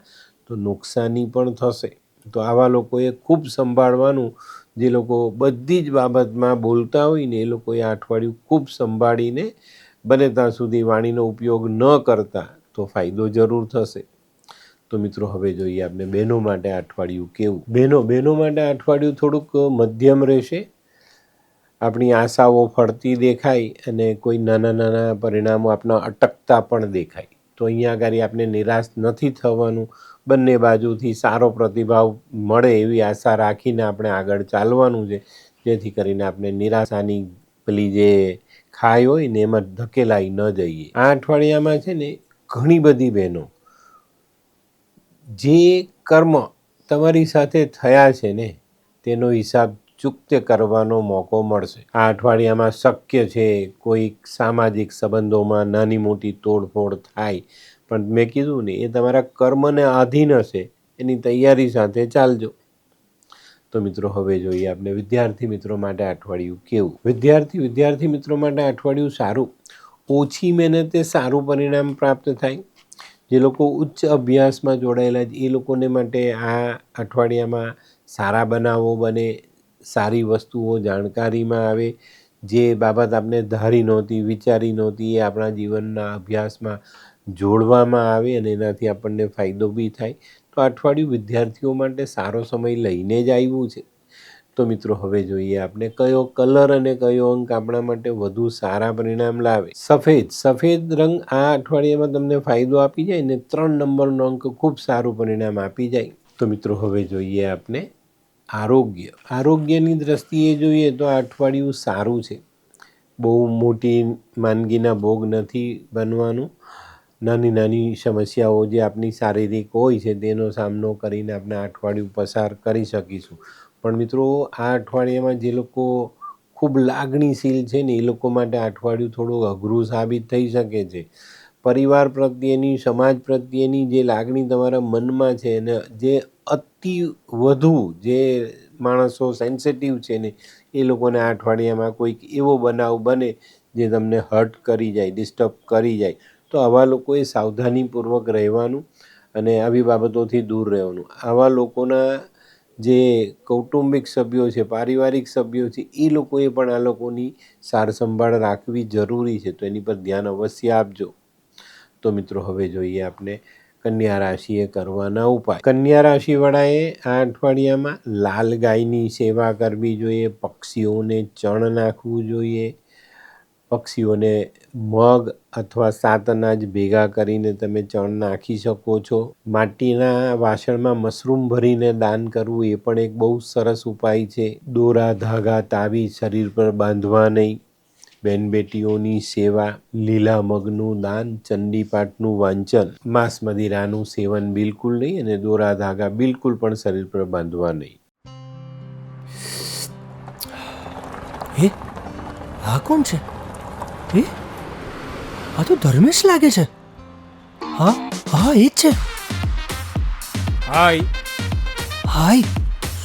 તો નુકસાની પણ થશે. તો આવા લોકોએ ખૂબ સંભાળવાનું. જે લોકો બધી જ બાબતમાં બોલતા હોય ને એ લોકોએ આ અઠવાડિયું ખૂબ સંભાળીને બને ત્યાં સુધી વાણીનો ઉપયોગ ન કરતા તો ફાયદો જરૂર થશે. તો મિત્રો હવે જોઈએ આપણે બહેનો માટે આ અઠવાડિયું કેવું. બહેનો માટે આ અઠવાડિયું થોડુંક મધ્યમ રહેશે. આપણી આશાઓ ફળતી દેખાય અને કોઈ નાના પરિણામો આપણા અટકતા પણ દેખાય. તો અહીંયા આગળ આપણે નિરાશ નથી થવાનું. બંને બાજુથી સારો પ્રતિભાવ મળે એવી આશા રાખીને આપણે આગળ ચાલવાનું છે, જેથી કરીને આપણે નિરાશાની પેલી જે ખાઈ હોય ને એમાં ધકેલાઈ ન જઈએ. આ અઠવાડિયામાં છે ને ઘણી બધી બહેનો જે કર્મ તમારી સાથે થયા છે ને તેનો હિસાબ ચૂકતે કરવાનો મોકો મળશે. આ અઠવાડિયામાં શક્ય છે કોઈક સામાજિક સંબંધોમાં નાની મોટી તોડફોડ થાય, પણ મેં કીધું ને એ તમારા કર્મને આધીન હશે. એની તૈયારી સાથે ચાલજો. તો મિત્રો હવે જોઈએ આપણે વિદ્યાર્થી મિત્રો માટે અઠવાડિયું કેવું. વિદ્યાર્થી મિત્રો માટે અઠવાડિયું સારું. ઓછી મહેનતે સારું પરિણામ પ્રાપ્ત થાય. જે લોકો ઉચ્ચ અભ્યાસમાં જોડાયેલા છે એ લોકોને માટે આ અઠવાડિયામાં સારા બનાવો બને, સારી વસ્તુઓ જાણકારીમાં આવે. જે બાબત આપણે ધારી નહોતી, વિચારી નહોતી, એ આપણા જીવનના અભ્યાસમાં જોડવામાં આવે અને એનાથી આપણને ફાયદો બી થાય. તો અઠવાડિયું વિદ્યાર્થીઓ માટે સારો સમય લઈને જ આવ્યું છે. તો મિત્રો હવે જોઈએ આપણે કયો કલર અને કયો અંક આપણા માટે વધુ સારા પરિણામ લાવે. સફેદ રંગ આ અઠવાડિયામાં તમને ફાયદો આપી જાય ને 3 નંબરનો અંક ખૂબ સારું પરિણામ આપી જાય. તો મિત્રો હવે જોઈએ આપણે આરોગ્યની દ્રષ્ટિએ જોઈએ તો આ અઠવાડિયું સારું છે. બહુ મોટી માંદગીના ભોગ નથી બનવાનું. નાની સમસ્યાઓ જે આપણી શારીરિક હોય છે તેનો સામનો કરીને આપણે આ અઠવાડિયું પસાર કરી શકીશું. પણ મિત્રો આ અઠવાડિયામાં જે લોકો ખૂબ લાગણીશીલ છે ને એ લોકો માટે આ અઠવાડિયું થોડું અઘરું સાબિત થઈ શકે છે. પરિવાર પ્રત્યેની, સમાજ પ્રત્યેની જે લાગણી તમારા મનમાં છે અને જે અતિ વધુ જે માણસો સેન્સિટિવ છે ને એ લોકોને આ અઠવાડિયામાં કોઈક એવો બનાવ બને જે તમને હર્ટ કરી જાય, ડિસ્ટર્બ કરી જાય. તો આવા લોકોએ સાવધાનીપૂર્વક રહેવાનું અને આવી બાબતોથી દૂર રહેવાનું. આવા લોકોના જે કૌટુંબિક સભ્યો છે, પારિવારિક સભ્યો છે, એ લોકોએ પણ આ લોકોની સાર સંભાળ રાખવી જરૂરી છે. તો એની પર ધ્યાન અવશ્ય આપજો. તો મિત્રો હવે જોઈએ આપણે કન્યા રાશિએ કરવાના ઉપાય. કન્યા રાશિવાળાએ આ અઠવાડિયામાં લાલ ગાયની સેવા કરવી જોઈએ. પક્ષીઓને ચણ નાખવું જોઈએ. પક્ષીઓને મગ અથવા 7 અનાજ ભેગા કરીને તમે ચણ નાખી શકો છો. માટીના વાસણમાં મશરૂમ ભરીને દાન કરવું એ પણ એક બહુ સરસ ઉપાય છે. દોરા, ધાગા, તાવીજ શરીર પર બાંધવા નહીં. બેન બેટીઓની સેવા, લીલા મગનું દાન, ચંડીપાઠનું વાંચન, માંસ મદિરાનું સેવન બિલકુલ નહીં અને દોરા ધાગા બિલકુલ પણ શરીર પર બાંધવા નહીં. હે, આ કોણ છે? હે, આ તો ધર્મેશ લાગે છે. હા, એ જ છે. હાય,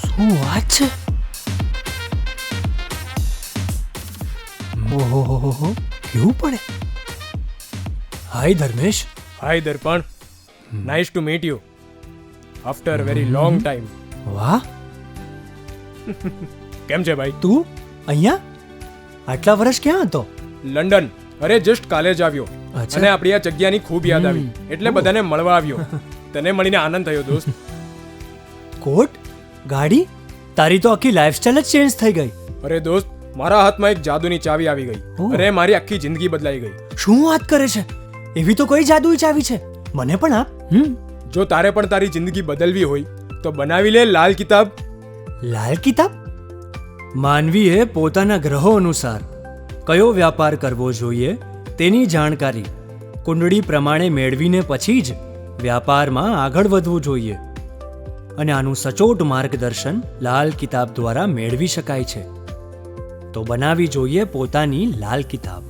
શું વાત છે? ઓહો, કેવું પડે? Hi Dharmesh. Hi Darpan, nice to meet you after very long time. વાહ, કેમ છે ભાઈ? તું અહીંયા આટલા વર્ષ ક્યાં હતો? લંડન. અરે જસ્ટ કાલે જ આવ્યો અચ્છા. અને આપણી આ જગ્યાની ખૂબ યાદ આવી એટલે બધાને મળવા આવ્યો. તને મળીને આનંદ થયો દોસ્ત. કોટ, ગાડી, તારી તો આખી લાઈફસ્ટાઈલ જ ચેન્જ થઈ ગઈ. અરે દોસ્ત, મારા હાથમાં એક જાદુની ચાવી આવી ગઈ ઓહ. અને મારી આખી જિંદગી બદલાઈ ગઈ. શું વાત કરે છે? એવી તો કઈ જાદુઈ ચાવી છે? મને પણ આપ. જો તારે પણ તારી જિંદગી બદલવી હોય તો બનાવી લે લાલ કિતાબ. લાલ કિતાબ? માનવીએ પોતાના ગ્રહો અનુસાર કયો વ્યાપાર કરવો જોઈએ તેની જાણકારી કુંડળી પ્રમાણે મેળવીને પછી જ વ્યાપારમાં આગળ વધવું જોઈએ. અને આનું સચોટ માર્ગદર્શન લાલ કિતાબ દ્વારા મેળવી શકાય છે. તો બનાવી જોઈએ પોતાની લાલ કિતાબ.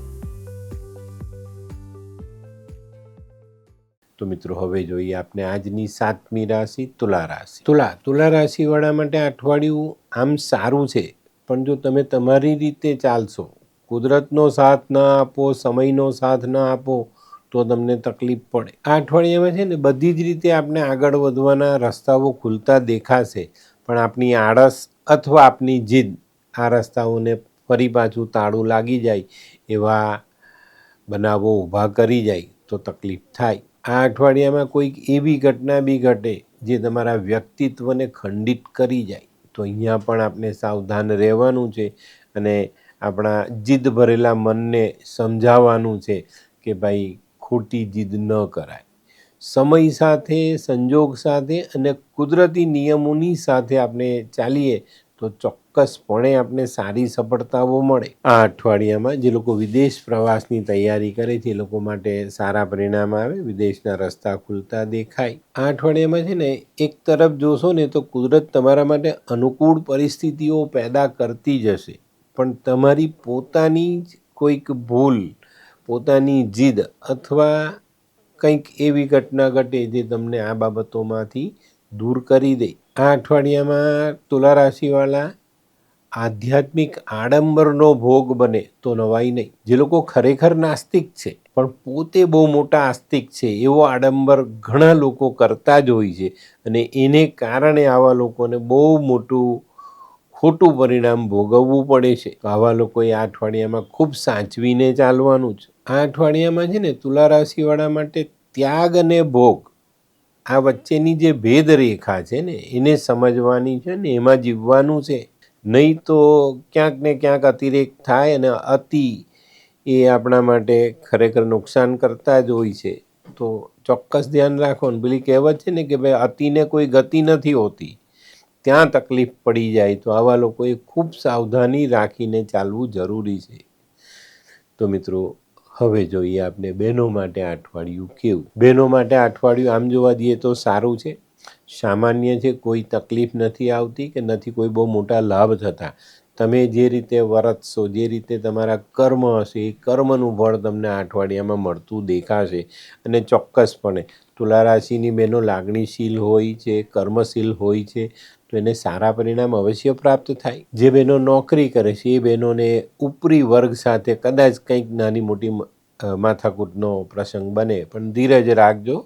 તો મિત્રો હવે જોઈએ આપણે આજની 7મી રાશિ તુલા રાશિ. તુલા રાશિવાળા માટે અઠવાડિયું આમ સારું છે, પણ જો તમે તમારી રીતે ચાલશો, કુદરતનો સાથ ન આપો, સમયનો સાથ ન આપો તો તમને તકલીફ પડે. આ અઠવાડિયામાં છે ને બધી જ રીતે આપણે આગળ વધવાના રસ્તાઓ ખુલતા દેખાશે, પણ આપણી આળસ અથવા આપણી જીદ આ રસ્તાઓને ફરી પાછું તાળું લાગી જાય એવા બનાવો ઊભા કરી જાય તો તકલીફ થાય. આ અઠવાડિયામાં કોઈક એવી ઘટના બી ઘટે જે તમારા વ્યક્તિત્વને ખંડિત કરી જાય, તો અહીંયા પણ આપણે સાવધાન રહેવાનું છે અને આપણા જીદ ભરેલા મનને સમજાવવાનું છે કે ભાઈ ખોટી જીદ ન કરાય. સમય સાથે, સંજોગ સાથે અને કુદરતી નિયમોની સાથે આપણે ચાલીએ તો ચોક્કસપણે આપણે સારી સફળતાઓ મળે. આ અઠવાડિયામાં જે લોકો વિદેશ પ્રવાસની તૈયારી કરે છે એ લોકો માટે સારા પરિણામ આવે, વિદેશના રસ્તા ખુલતા દેખાય. આ અઠવાડિયામાં છે ને એક તરફ જોશો ને તો કુદરત તમારા માટે અનુકૂળ પરિસ્થિતિઓ પેદા કરતી જ હશે, પણ તમારી પોતાની જ કોઈક ભૂલ, પોતાની જીદ અથવા કંઈક એવી ઘટના ઘટે જે તમને આ બાબતોમાંથી દૂર કરી દે. આ અઠવાડિયામાં તુલા રાશિવાળા આધ્યાત્મિક આડંબરનો ભોગ બને તો નવાઈ નહીં. જે લોકો ખરેખર નાસ્તિક છે પણ પોતે બહુ મોટા આસ્તિક છે, એવો આડંબર ઘણા લોકો કરતા જ હોય છે અને એને કારણે આવા લોકોને બહુ મોટું ખોટું પરિણામ ભોગવવું પડે છે. તો આવા લોકોએ આ અઠવાડિયામાં ખૂબ સાચવીને ચાલવાનું છે. આ અઠવાડિયામાં છે ને તુલા રાશિવાળા માટે ત્યાગ અને ભોગ, આ વચ્ચેની જે ભેદ રેખા છે ને એને સમજવાની છે ને એમાં જીવવાનું છે. નહીં તો ક્યાંક ને ક્યાંક અતિરેક થાય અને અતિ એ આપણા માટે ખરેખર નુકસાન કરતા જ હોય છે. તો ચોક્કસ ધ્યાન રાખો ને. પેલી કહેવત છે ને કે ભાઈ અતિને કોઈ ગતિ નથી હોતી, ત્યાં તકલીફ પડી જાય. તો આવા લોકોએ ખૂબ સાવધાની રાખીને ચાલવું જરૂરી છે. તો મિત્રો હવે જોઈએ આપણે બહેનો માટે આ અઠવાડિયું કેવું. બહેનો માટે આ અઠવાડિયું આમ જોવા જઈએ તો સારું છે, સામાન્ય છે, કોઈ તકલીફ નથી આવતી કે નથી કોઈ બહુ મોટા લાભ થતા. તમે જે રીતે વર્તશો, જે રીતે તમારા કર્મ હશે એ કર્મનું ફળ તમને આ અઠવાડિયામાં મળતું દેખાશે. અને ચોક્કસપણે તુલા રાશિની બહેનો લાગણીશીલ હોય છે, કર્મશીલ હોય છે, તો એને સારા પરિણામ અવશ્ય પ્રાપ્ત થાય. જે બહેનો નોકરી કરે છે એ બહેનોને ઉપરી વર્ગ સાથે કદાચ કંઈક નાની મોટી માથાકૂટનો પ્રસંગ બને, પણ ધીરજ રાખજો.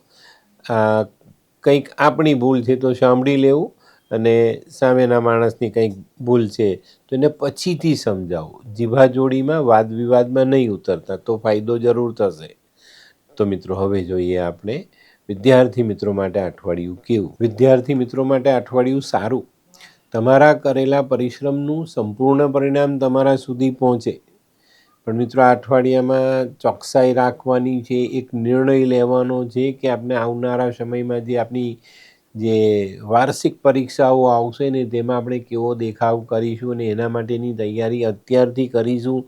કંઈક આપણી ભૂલ છે તો સાંભળી લેવું અને સામેના માણસની કંઈક ભૂલ છે તો એને પછીથી સમજાવો. જીભાજોડીમાં, વાદ વિવાદમાં નહીં ઉતરતા, તો ફાયદો જરૂર થશે. તો મિત્રો હવે જોઈએ આપણે વિદ્યાર્થી મિત્રો માટે અઠવાડિયું કેવું. વિદ્યાર્થી મિત્રો માટે અઠવાડિયું સારું. તમારા કરેલા પરિશ્રમનું સંપૂર્ણ પરિણામ તમારા સુધી પહોંચે. પણ મિત્રો આ અઠવાડિયામાં ચોકસાઈ રાખવાની છે, એક નિર્ણય લેવાનો છે કે આપણે આવનારા સમયમાં જે આપણી જે વાર્ષિક પરીક્ષાઓ આવશે ને તેમાં આપણે કેવો દેખાવ કરીશું અને એના માટેની તૈયારી અત્યારથી કરીશું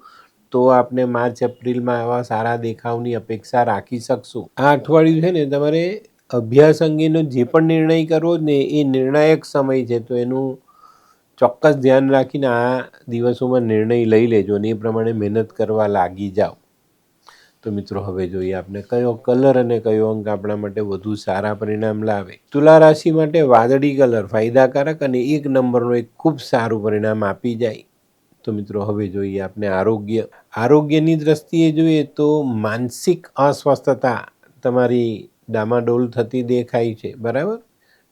તો આપણે માર્ચ એપ્રિલમાં આવા સારા દેખાવની અપેક્ષા રાખી શકશું. આ અઠવાડિયું છે ને તમારે અભ્યાસ અંગેનો જે પણ નિર્ણય કરવો ને એ નિર્ણાયક સમય છે, તો એનું ચોક્કસ ધ્યાન રાખીને આ દિવસોમાં નિર્ણય લઈ લેજો અને એ પ્રમાણે મહેનત કરવા લાગી જાઓ. તો મિત્રો હવે જોઈએ આપણે કયો કલર અને કયો અંક આપણા માટે વધુ સારા પરિણામ લાવે. તુલા રાશિ માટે વાદળી કલર ફાયદાકારક અને 1 નંબરનો એક ખૂબ સારું પરિણામ આપી જાય. તો મિત્રો હવે જોઈએ આપણે આરોગ્ય. આરોગ્યની દ્રષ્ટિએ જોઈએ તો માનસિક અસ્વસ્થતા તમારી ડામાડોલ થતી દેખાય છે, બરાબર?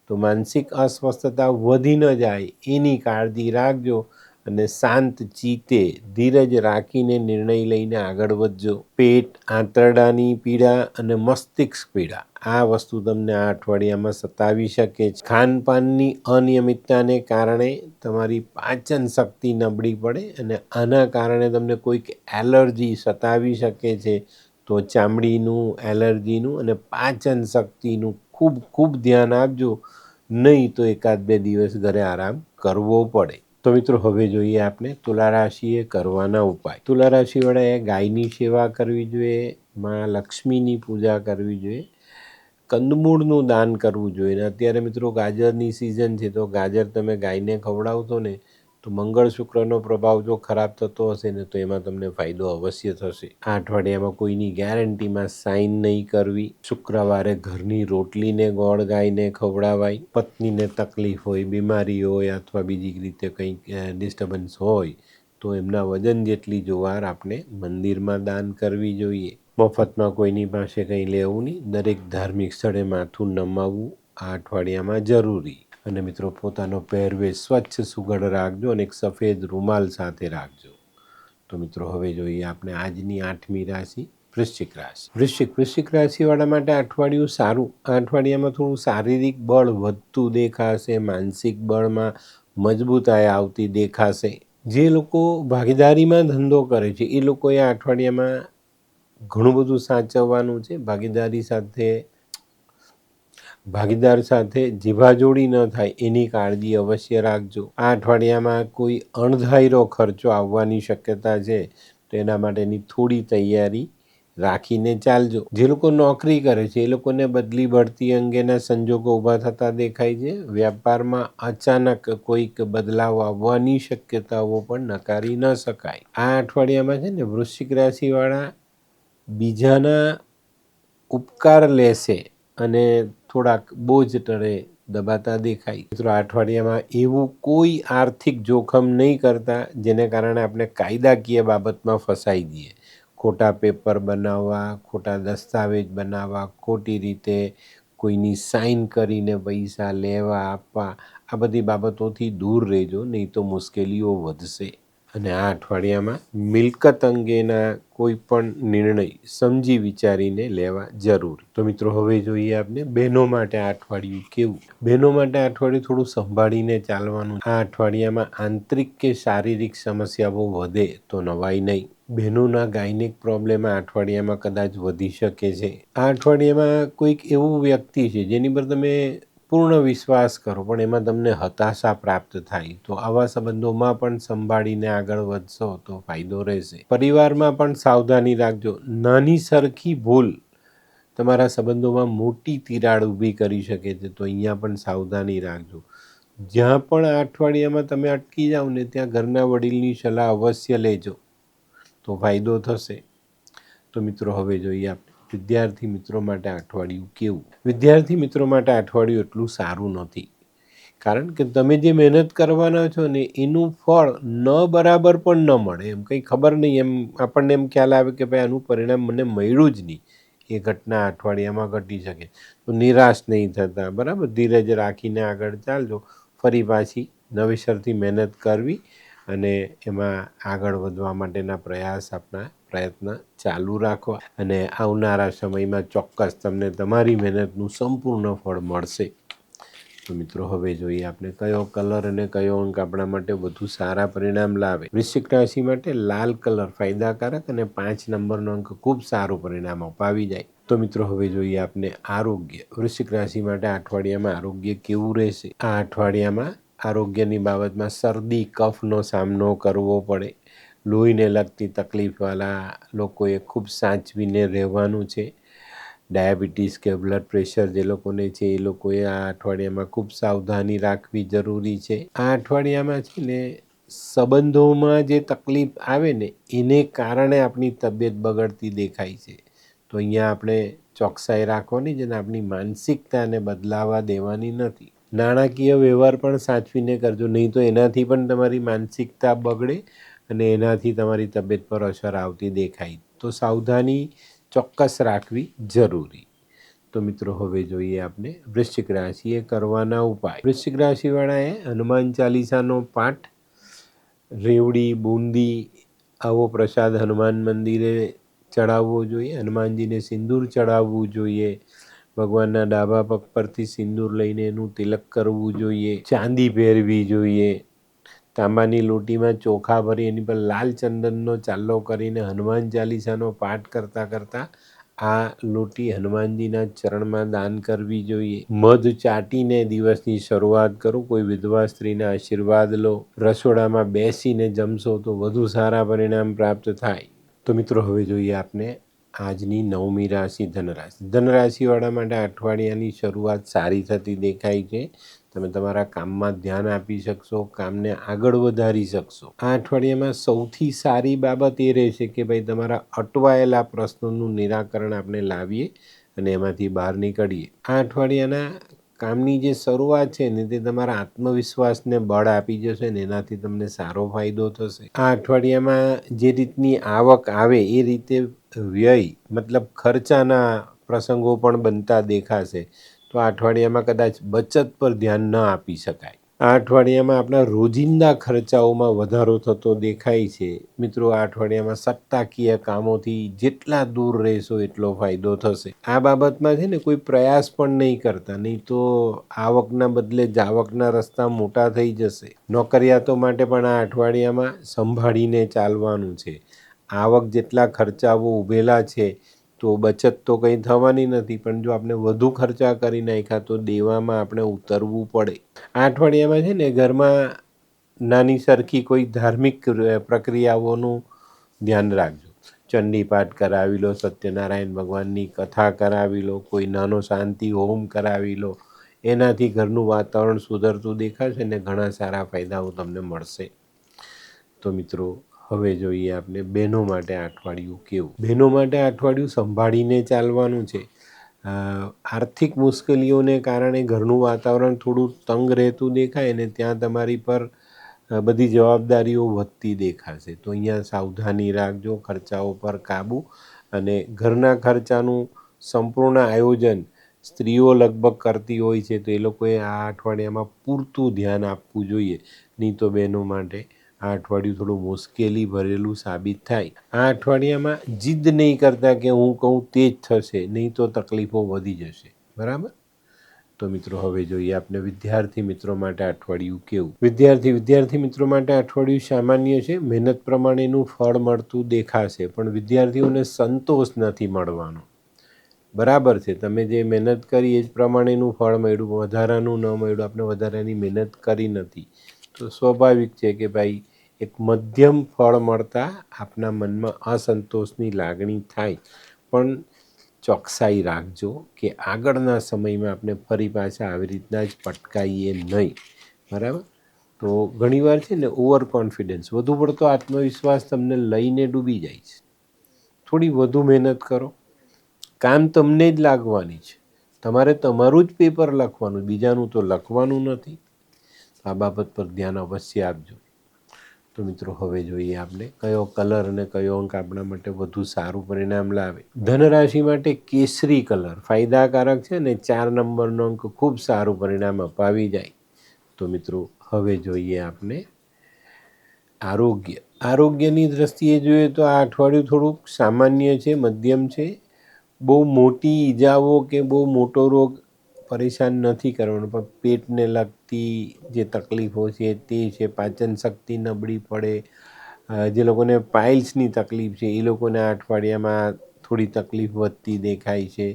તો માનસિક અસ્વસ્થતા વધી ન જાય એની કાળજી રાખજો અને શાંત ચિત્તે ધીરજ રાખીને નિર્ણય લઈને આગળ વધજો. પેટ, આંતરડાની પીડા અને મસ્તિષ્ક પીડા, આ વસ્તુ તમને આ અઠવાડિયામાં સતાવી શકે છે. ખાનપાનની અનિયમિતતાને કારણે તમારી પાચન શક્તિ નબળી પડે અને આના કારણે તમને કોઈક એલર્જી સતાવી શકે છે. તો ચામડીનું, એલર્જીનું અને પાચન શક્તિનું ખૂબ ખૂબ ધ્યાન આપજો, નહીં તો 1-2 દિવસ ઘરે આરામ કરવો પડે. તો મિત્રો હવે જોઈએ આપણે તુલા રાશિએ કરવાના ઉપાય. તુલા રાશિવાળાએ ગાયની સેવા કરવી જોઈએ, માં લક્ષ્મીની પૂજા કરવી જોઈએ, કંદમૂળનું દાન કરવું જોઈએ. અને અત્યારે મિત્રો ગાજરની સિઝન છે, તો ગાજર તમે ગાયને ખવડાવશો ને તો મંગળ શુક્રનો પ્રભાવ જો ખરાબ થતો હશે ને તો એમાં તમને ફાયદો અવશ્ય થશે. આ અઠવાડિયામાં કોઈની ગેરંટીમાં સાઇન નહીં કરવી. શુક્રવારે ઘરની રોટલીને ગોળ ગાયને ખવડાવાય. પત્નીને તકલીફ હોય, બીમારી હોય અથવા બીજી રીતે કંઈક ડિસ્ટર્બન્સ હોય તો એમના વજન જેટલી જુવાર આપણે મંદિરમાં દાન કરવી જોઈએ. મફતમાં કોઈની પાસે કંઈ લેવું નહીં. દરેક ધાર્મિક સ્થળે માથું નમાવવું આ અઠવાડિયામાં જરૂરી. અને મિત્રો પોતાનો પહેરવેશ સ્વચ્છ સુઘડ રાખજો અને એક સફેદ રૂમાલ સાથે રાખજો. તો મિત્રો હવે જોઈએ આપણે આજની 8મી રાશિ વૃશ્ચિક રાશિ. વૃશ્ચિક રાશિવાળા માટે અઠવાડિયું સારું. આ અઠવાડિયામાં થોડું શારીરિક બળ વધતું દેખાશે, માનસિક બળમાં મજબૂતાઈ આવતી દેખાશે. જે લોકો ભાગીદારીમાં ધંધો કરે છે એ લોકોએ આ અઠવાડિયામાં ઘણું બધું સાચવવાનું છે. ભાગીદાર સાથે જીભાજોડી ન થાય એની કાળજી અવશ્ય રાખજો. આ અઠવાડિયામાં કોઈ અણધાર્યો ખર્ચો આવવાની શક્યતા છે, તો એના માટેની થોડી તૈયારી રાખીને ચાલજો. જે લોકો નોકરી કરે છે એ લોકોને બદલી બઢતી અંગેના સંજોગો ઊભા થતા દેખાય છે. વ્યાપારમાં અચાનક કોઈક બદલાવ આવવાની શક્યતાઓ પણ નકારી ન શકાય. આ અઠવાડિયામાં છે ને વૃશ્ચિક રાશિવાળા બીજાના ઉપકાર લેશે અને થોડાક બોજ તળે દબાતા દેખાય. મિત્રો આ અઠવાડિયામાં એવું કોઈ આર્થિક જોખમ નહીં કરતા જેને કારણે આપણે કાયદાકીય બાબતમાં ફસાઈ જઈએ. ખોટા પેપર બનાવવા, ખોટા દસ્તાવેજ બનાવવા, ખોટી રીતે કોઈની સાઇન કરીને પૈસા લેવા આપવા, આ બધી બાબતોથી દૂર રહેજો, નહીં તો મુશ્કેલીઓ વધશે. અને આ અઠવાડિયામાં મિલકત અંગેના કોઈ પણ નિર્ણય સમજી વિચારીને લેવા જરૂર. તો મિત્રો હવે જોઈએ આપણે બહેનો માટે આ અઠવાડિયું કેવું. બહેનો માટે આ અઠવાડિયું થોડું સંભાળીને ચાલવાનું. આ અઠવાડિયામાં આંતરિક કે શારીરિક સમસ્યાઓ વધે તો નવાઈ નહીં. બહેનોના ગાયનિક પ્રોબ્લેમ આ અઠવાડિયામાં કદાચ વધી શકે છે. આ અઠવાડિયામાં કોઈક એવું વ્યક્તિ છે જેની પર તમે પૂર્ણ વિશ્વાસ કરો પણ એમાં તમને હતાશા પ્રાપ્ત થાય, તો આવા સંબંધોમાં પણ સંભાળીને આગળ વધશો તો ફાયદો રહેશે. પરિવારમાં પણ સાવધાની રાખજો. નાની સરખી ભૂલ તમારા સંબંધોમાં મોટી તિરાડ ઊભી કરી શકે છે, તો અહીંયા પણ સાવધાની રાખજો. જ્યાં પણ આ અઠવાડિયામાં તમે અટકી જાઓ ને ત્યાં ઘરના વડીલની સલાહ અવશ્ય લેજો, તો ફાયદો થશે. તો મિત્રો હવે જોઈએ આપણે વિદ્યાર્થી મિત્રો માટે અઠવાડિયું કેવું. વિદ્યાર્થી મિત્રો માટે અઠવાડિયું એટલું સારું નથી, કારણ કે તમે જે મહેનત કરવાના છો ને એનું ફળ ન બરાબર પણ ન મળે. એમ કંઈ ખબર નહીં, એમ આપણને એમ ખ્યાલ આવે કે ભાઈ આનું પરિણામ મને મળ્યું જ નહીં. એ ઘટના અઠવાડિયામાં ઘટી શકે. તો નિરાશ નહીં થતા, બરાબર, ધીરજ રાખીને આગળ ચાલજો. ફરી પાછી નવેસરથી મહેનત કરવી અને એમાં આગળ વધવા માટેના પ્રયત્ન ચાલુ રાખવા, અને આવનારા સમયમાં ચોક્કસ તમને તમારી મહેનતનું સંપૂર્ણ ફળ મળશે. તો મિત્રો હવે જોઈએ આપણે કયો કલર અને કયો અંક આપણા માટે વધુ સારા પરિણામ લાવે. વૃશ્ચિક રાશિ માટે લાલ કલર ફાયદાકારક અને 5 નંબરનો અંક ખૂબ સારું પરિણામ અપાવી જાય. તો મિત્રો હવે જોઈએ આપણે આરોગ્ય. વૃશ્ચિક રાશિ માટે અઠવાડિયામાં આરોગ્ય કેવું રહેશે. આ અઠવાડિયામાં આરોગ્યની બાબતમાં શરદી કફનો સામનો કરવો પડે. લોહીને લગતી તકલીફવાળા લોકોએ ખૂબ સાચવીને રહેવાનું છે. ડાયાબિટીસ કે બ્લડ પ્રેશર જે લોકોને છે એ લોકોએ આ અઠવાડિયામાં ખૂબ સાવધાની રાખવી જરૂરી છે. આ અઠવાડિયામાં છે ને સંબંધોમાં જે તકલીફ આવે ને એને કારણે આપણી તબિયત બગડતી દેખાય છે, તો અહીંયા આપણે ચોકસાઈ રાખવાની છે અને આપણી માનસિકતાને બદલાવા દેવાની નથી. નાણાકીય વ્યવહાર પણ સાચવીને કરજો, નહીં તો એનાથી પણ તમારી માનસિકતા બગડે અને એનાથી તમારી તબિયત પર અસર આવતી દેખાય. તો સાવધાની ચોક્કસ રાખવી જરૂરી. તો મિત્રો હવે જોઈએ આપણે વૃશ્ચિક રાશિએ કરવાના ઉપાય. વૃશ્ચિક રાશિવાળાએ હનુમાન ચાલીસાનો પાઠ, રેવડી, બુંદી આવો પ્રસાદ હનુમાન મંદિરે ચડાવવો જોઈએ. હનુમાનજીને સિંદૂર ચડાવવું જોઈએ. ભગવાનના ડાબા પગ પરથી સિંદૂર લઈને એનું તિલક કરવું જોઈએ. ચાંદી પહેરવી જોઈએ. તાંબાની લોટીમાં ચોખા ભરી એની પર લાલ ચંદનનો ચાલ્લો કરીને હનુમાન ચાલીસાનો પાઠ કરતાં આ લોટી હનુમાનજીના ચરણમાં દાન કરવી જોઈએ. મધ ચાટીને દિવસની શરૂઆત કરો. કોઈ વિધવા સ્ત્રીના આશીર્વાદ લો. રસોડામાં બેસીને જમશો તો વધુ સારા પરિણામ પ્રાપ્ત થાય. તો મિત્રો હવે જોઈએ આપણે આજની 9મી રાશિ ધનરાશિ. ધનરાશિવાળા માટે અઠવાડિયાની શરૂઆત સારી થતી દેખાય છે. તમે તમારા કામમાં ધ્યાન આપી શકશો, કામને આગળ વધારી શકશો. આ અઠવાડિયામાં સૌથી સારી બાબત એ રહેશે કે ભાઈ તમારા અટવાયેલા પ્રશ્નોનું નિરાકરણ આપણે લાવીએ અને એમાંથી બહાર નીકળીએ. આ અઠવાડિયાના કામની જે શરૂઆત છે ને તે તમારા આત્મવિશ્વાસને બળ આપી જશે ને એનાથી તમને સારો ફાયદો થશે. આ અઠવાડિયામાં જે રીતની આવક આવે એ રીતે વ્યય મતલબ ખર્ચાના પ્રસંગો પણ બનતા દેખાશે. તો આ અઠવાડિયામાં કદાચ બચત પર ધ્યાન ન આપી શકાય. આ અઠવાડિયામાં આપણા રોજિંદા ખર્ચાઓમાં વધારો થતો દેખાય છે. મિત્રો, આ અઠવાડિયામાં સત્તાકીય કામોથી જેટલા દૂર રહેશો એટલો ફાયદો થશે. આ બાબતમાં છે ને કોઈ પ્રયાસ પણ નહીં કરતા, નહીં તો આવકના બદલે જાવકના રસ્તા મોટા થઈ જશે. નોકરિયાતો માટે પણ આ અઠવાડિયામાં સંભાળીને ચાલવાનું છે. આવક જેટલા ખર્ચાઓ ઊભેલા છે તો બચત તો કંઈ થવાની નથી, પણ જો આપણે વધુ ખર્ચા કરી નાખ્યા તો દેવામાં આપણે ઉતરવું પડે. આ અઠવાડિયામાં છે ને ઘરમાં નાની સરખી કોઈ ધાર્મિક પ્રક્રિયાઓનું ધ્યાન રાખજો. ચંડી પાઠ કરાવી લો, સત્યનારાયણ ભગવાનની કથા કરાવી લો, કોઈ નાનો શાંતિ હોમ કરાવી લો. એનાથી ઘરનું વાતાવરણ સુધરતું દેખાશે ને ઘણા સારા ફાયદાઓ તમને મળશે. તો મિત્રો, હવે જોઈએ આપણે બહેનો માટે આ અઠવાડિયું કેવું. બહેનો માટે આ અઠવાડિયું સંભાળીને ચાલવાનું છે. આર્થિક મુશ્કેલીઓને કારણે ઘરનું વાતાવરણ થોડું તંગ રહેતું દેખાય ને ત્યાં તમારી પર બધી જવાબદારીઓ વધતી દેખાશે. તો અહીંયા સાવધાની રાખજો, ખર્ચાઓ પર કાબૂ, અને ઘરના ખર્ચાનું સંપૂર્ણ આયોજન સ્ત્રીઓ લગભગ કરતી હોય છે, તો એ લોકોએ આ અઠવાડિયામાં પૂરતું ધ્યાન આપવું જોઈએ. નહીં તો બહેનો માટે આ અઠવાડિયું થોડું મુશ્કેલી ભરેલું સાબિત થાય. આ અઠવાડિયામાં જીદ નહીં કરતા કે હું કહું તે જ થશે, નહીં તો તકલીફો વધી જશે. બરાબર? તો મિત્રો, હવે જોઈએ આપણે વિદ્યાર્થી મિત્રો માટે આ અઠવાડિયું કેવું. વિદ્યાર્થી મિત્રો માટે આ અઠવાડિયું સામાન્ય છે. મહેનત પ્રમાણેનું ફળ મળતું દેખાશે, પણ વિદ્યાર્થીઓને સંતોષ નથી મળવાનો. બરાબર છે, તમે જે મહેનત કરી એ જ પ્રમાણેનું ફળ મળ્યું, વધારાનું ન મળ્યું, આપણે વધારાની મહેનત કરી નથી. તો સ્વાભાવિક છે કે ભાઈ એક મધ્યમ ફળ મળતા આપના મનમાં અસંતોષની લાગણી થાય, પણ ચોકસાઈ રાખજો કે આગળના સમયમાં આપણે ફરી પાછા આવી રીતના જ પટકાઈએ નહીં. બરાબર? તો ઘણીવાર છે ને ઓવર કોન્ફિડન્સ, વધુ પડતો આત્મવિશ્વાસ તમને લઈને ડૂબી જાય છે. થોડી વધુ મહેનત કરો. કામ તમને જ લાગવાની છે. તમારે તમારું જ પેપર લખવાનું, બીજાનું તો લખવાનું નથી. આ બાબત પર ધ્યાન અવશ્ય આપજો. તો મિત્રો, હવે જોઈએ આપણે કયો કલર અને કયો અંક આપણા માટે વધુ સારું પરિણામ લાવે. ધનરાશિ માટે કેસરી કલર ફાયદાકારક છે ને 4 નંબરનો અંક ખૂબ સારું પરિણામ અપાવી જાય. તો મિત્રો, હવે જોઈએ આપણે આરોગ્યની દ્રષ્ટિએ જોઈએ તો આ અઠવાડિયું થોડુંક સામાન્ય છે, મધ્યમ છે. બહુ મોટી ઈજાઓ કે બહુ મોટો રોગ પરેશાન નથી કરવાનો, પણ પેટને લગતી જે તકલીફો છે તે છે. પાચન શક્તિ નબળી પડે, જે લોકોને પાઇલ્સની તકલીફ છે એ લોકોને આ અઠવાડિયામાં થોડી તકલીફ વધતી દેખાય છે.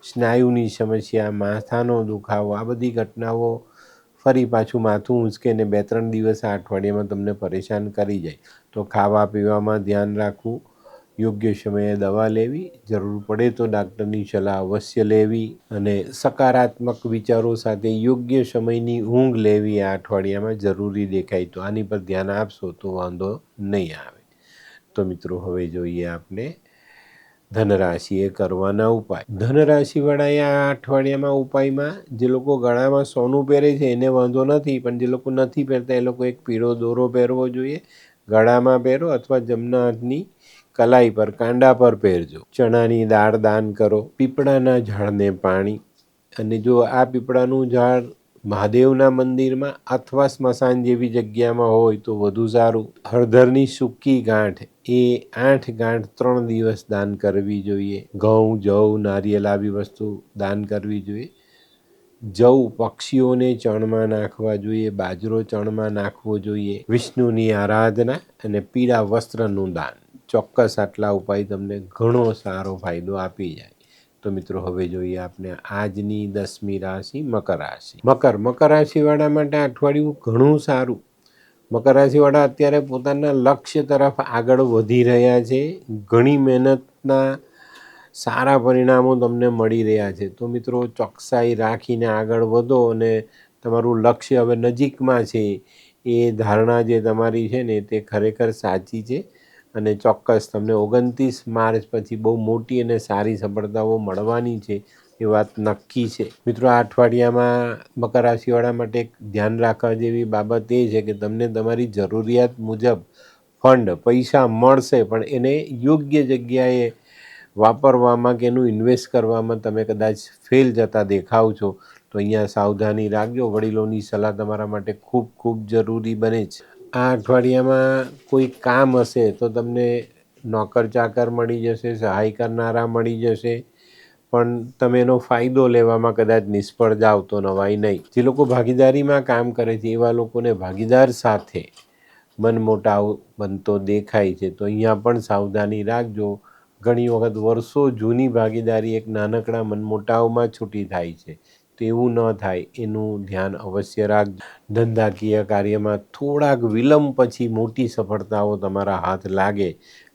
સ્નાયુની સમસ્યા, માથાનો દુખાવો, આ બધી ઘટનાઓ ફરી પાછું માથું ઊંચકે ને 2-3 દિવસ આ અઠવાડિયામાં તમને પરેશાન કરી જાય. તો ખાવા પીવામાં ધ્યાન રાખવું, યોગ્ય સમયે દવા લેવી, જરૂર પડે તો ડાક્ટરની સલાહ અવશ્ય લેવી, અને સકારાત્મક વિચારો સાથે યોગ્ય સમયની ઊંઘ લેવી આ અઠવાડિયામાં જરૂરી દેખાય. તો આની પર ધ્યાન આપશો તો વાંધો નહીં આવે. તો મિત્રો, હવે જોઈએ આપણે ધનરાશિએ કરવાના ઉપાય. ધનરાશિવાળાએ આ અઠવાડિયામાં ઉપાયમાં જે લોકો ગળામાં સોનું પહેરે છે એને વાંધો નથી, પણ જે લોકો નથી પહેરતા એ લોકો એક પીળો દોરો પહેરવો જોઈએ. ગળામાં પહેરો અથવા જમણા હાથની કલાઈ પર, કાંડા પર પહેરજો. ચણાની દાળ દાન કરો. પીપળાના ઝાડને પાણી, અને જો આ પીપળાનું ઝાડ મહાદેવના મંદિરમાં અથવા સ્મશાન જેવી જગ્યામાં હોય તો વધુ સારું. હળદરની સૂકી ગાંઠ, એ 8 ગાંઠ 3 દિવસ દાન કરવી જોઈએ. ઘઉં, જવ, નારિયેલ આવી વસ્તુ દાન કરવી જોઈએ. જવ પક્ષીઓને ચણમાં નાખવા જોઈએ. બાજરો ચણમાં નાખવો જોઈએ. વિષ્ણુની આરાધના અને પીળા વસ્ત્રનું દાન. ચોક્કસ આટલા ઉપાય તમને ઘણો સારો ફાયદો આપી જાય. તો મિત્રો, હવે જોઈએ આપણે આજની 10મી રાશિ મકર રાશિ. મકર રાશિવાળા માટે અઠવાડિયું ઘણું સારું. મકર રાશિવાળા અત્યારે પોતાના લક્ષ્ય તરફ આગળ વધી રહ્યા છે. ઘણી મહેનતના સારા પરિણામો તમને મળી રહ્યા છે. તો મિત્રો, ચોકસાઈ રાખીને આગળ વધો, અને તમારું લક્ષ્ય હવે નજીકમાં છે. એ ધારણા જે તમારી છે ને તે ખરેખર સાચી છે, અને ચોક્કસ તમને 29 માર્ચ પછી બહુ મોટી અને સારી સફળતાઓ મળવાની છે, એ વાત નક્કી છે. મિત્રો, આ અઠવાડિયામાં મકર રાશિવાળા માટે એક ધ્યાન રાખવા જેવી બાબત એ છે કે તમને તમારી જરૂરિયાત મુજબ ફંડ, પૈસા મળશે, પણ એને યોગ્ય જગ્યાએ વાપરવામાં કે એનું ઇન્વેસ્ટ કરવામાં તમે કદાચ ફેલ જતા દેખાવ છો. તો અહીંયા સાવધાની રાખજો. વડીલોની સલાહ તમારા માટે ખૂબ ખૂબ જરૂરી બને છે. આ અઠવાડિયામાં કોઈ કામ હશે તો તમને નોકર ચાકર મળી જશે, સહાય કરનારા મળી જશે, પણ તમે એનો ફાયદો લેવામાં કદાચ નિષ્ફળ જાઓ તો નવાઈ નહીં. જે લોકો ભાગીદારીમાં કામ કરે છે એવા લોકોને ભાગીદાર સાથે મનમોટાવ બનતો દેખાય છે, તો અહીંયા પણ સાવધાની રાખજો. ઘણી વખત વર્ષો જૂની ભાગીદારી એક નાનકડા મનમોટાવમાં છૂટી થાય છે, તો એવું ન થાય એનું ધ્યાન અવશ્ય રાખજો. ધંધાકીય કાર્યમાં થોડાક વિલંબ પછી મોટી સફળતાઓ તમારા હાથ લાગે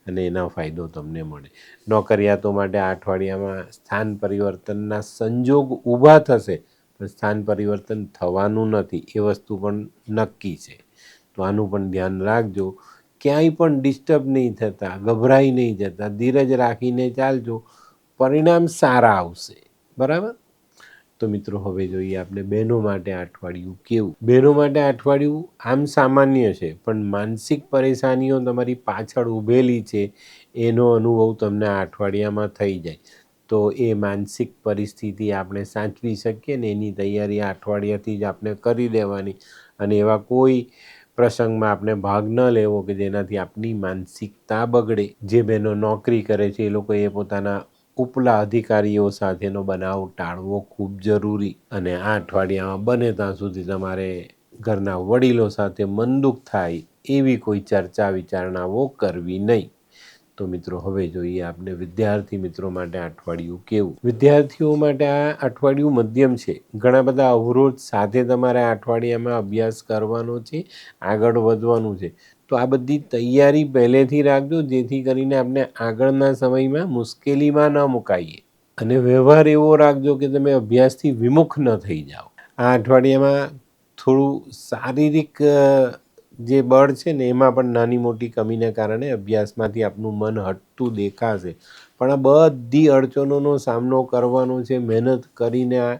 અને એના ફાયદો તમને મળે. નોકરિયાતો માટે આ અઠવાડિયામાં સ્થાન પરિવર્તનના સંજોગ ઊભા થશે, પણ સ્થાન પરિવર્તન થવાનું નથી એ વસ્તુ પણ નક્કી છે, તો આનું પણ ધ્યાન રાખજો. ક્યાંય પણ ડિસ્ટર્બ નહીં થતા, ગભરાઈ નહીં જતા, ધીરજ રાખીને ચાલજો, પરિણામ સારા આવશે. બરાબર? તો મિત્રો હવે જોઈએ આપણે બહેનો માટે આ અઠવાડિયું કેવું. બહેનો માટે આ અઠવાડિયું આમ સામાન્ય છે, પણ માનસિક પરેશાનીઓ તમારી પાછળ ઊભેલી છે એનો અનુભવ તમને આ અઠવાડિયામાં થઈ જાય. તો એ માનસિક પરિસ્થિતિ આપણે સાચવી શકીએ ને એની તૈયારી આ અઠવાડિયાથી જ આપણે કરી દેવાની, અને એવા કોઈ પ્રસંગમાં આપણે ભાગ ન લેવો કે જેનાથી આપણી માનસિકતા બગડે. જે બહેનો નોકરી કરે છે એ લોકોએ પોતાના ઉપલા અધિકારીઓ સાથેનો બનાવ ટાળવો ખૂબ જરૂરી, અને આ અઠવાડિયામાં બને ત્યાં સુધી તમારે ઘરના વડીલો સાથે મન દુઃખ થાય એવી કોઈ ચર્ચા વિચારણાઓ કરવી નહીં. તો મિત્રો હવે જોઈએ આપણે વિદ્યાર્થી મિત્રો માટે આ અઠવાડિયું કેવું. વિદ્યાર્થીઓ માટે આ અઠવાડિયું મધ્યમ છે. ઘણા બધા અવરોધ સાથે તમારે આ અઠવાડિયામાં અભ્યાસ કરવાનો છે, આગળ વધવાનું છે, તો આ બધી તૈયારી પહેલેથી રાખજો, જેથી કરીને આપણે આગળના સમયમાં મુશ્કેલીમાં ન મુકાઈએ. અને વ્યવહાર એવો રાખજો કે તમે અભ્યાસથી વિમુખ ન થઈ જાઓ. આ અઠવાડિયામાં થોડું શારીરિક જે બળ છે ને એમાં પણ નાની મોટી કમીને કારણે અભ્યાસમાંથી આપનું મન હટતું દેખાશે, પણ આ બધી અડચણોનો સામનો કરવાનો છે. મહેનત કરીને આ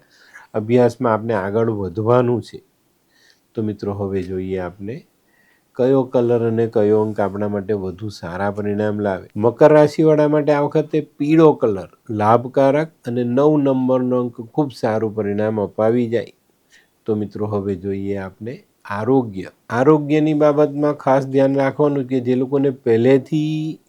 અભ્યાસમાં આપણે આગળ વધવાનું છે. તો મિત્રો હવે જોઈએ આપણે કયો કલર અને કયો અંક આપણા માટે વધુ સારા પરિણામ લાવે. મકર રાશિવાળા માટે આ વખતે પીળો કલર લાભકારક અને 9 નંબરનો અંક ખૂબ સારું પરિણામ અપાવી જાય. તો મિત્રો હવે જોઈએ આપણે આરોગ્યની બાબતમાં ખાસ ધ્યાન રાખવાનું કે જે લોકોને પહેલેથી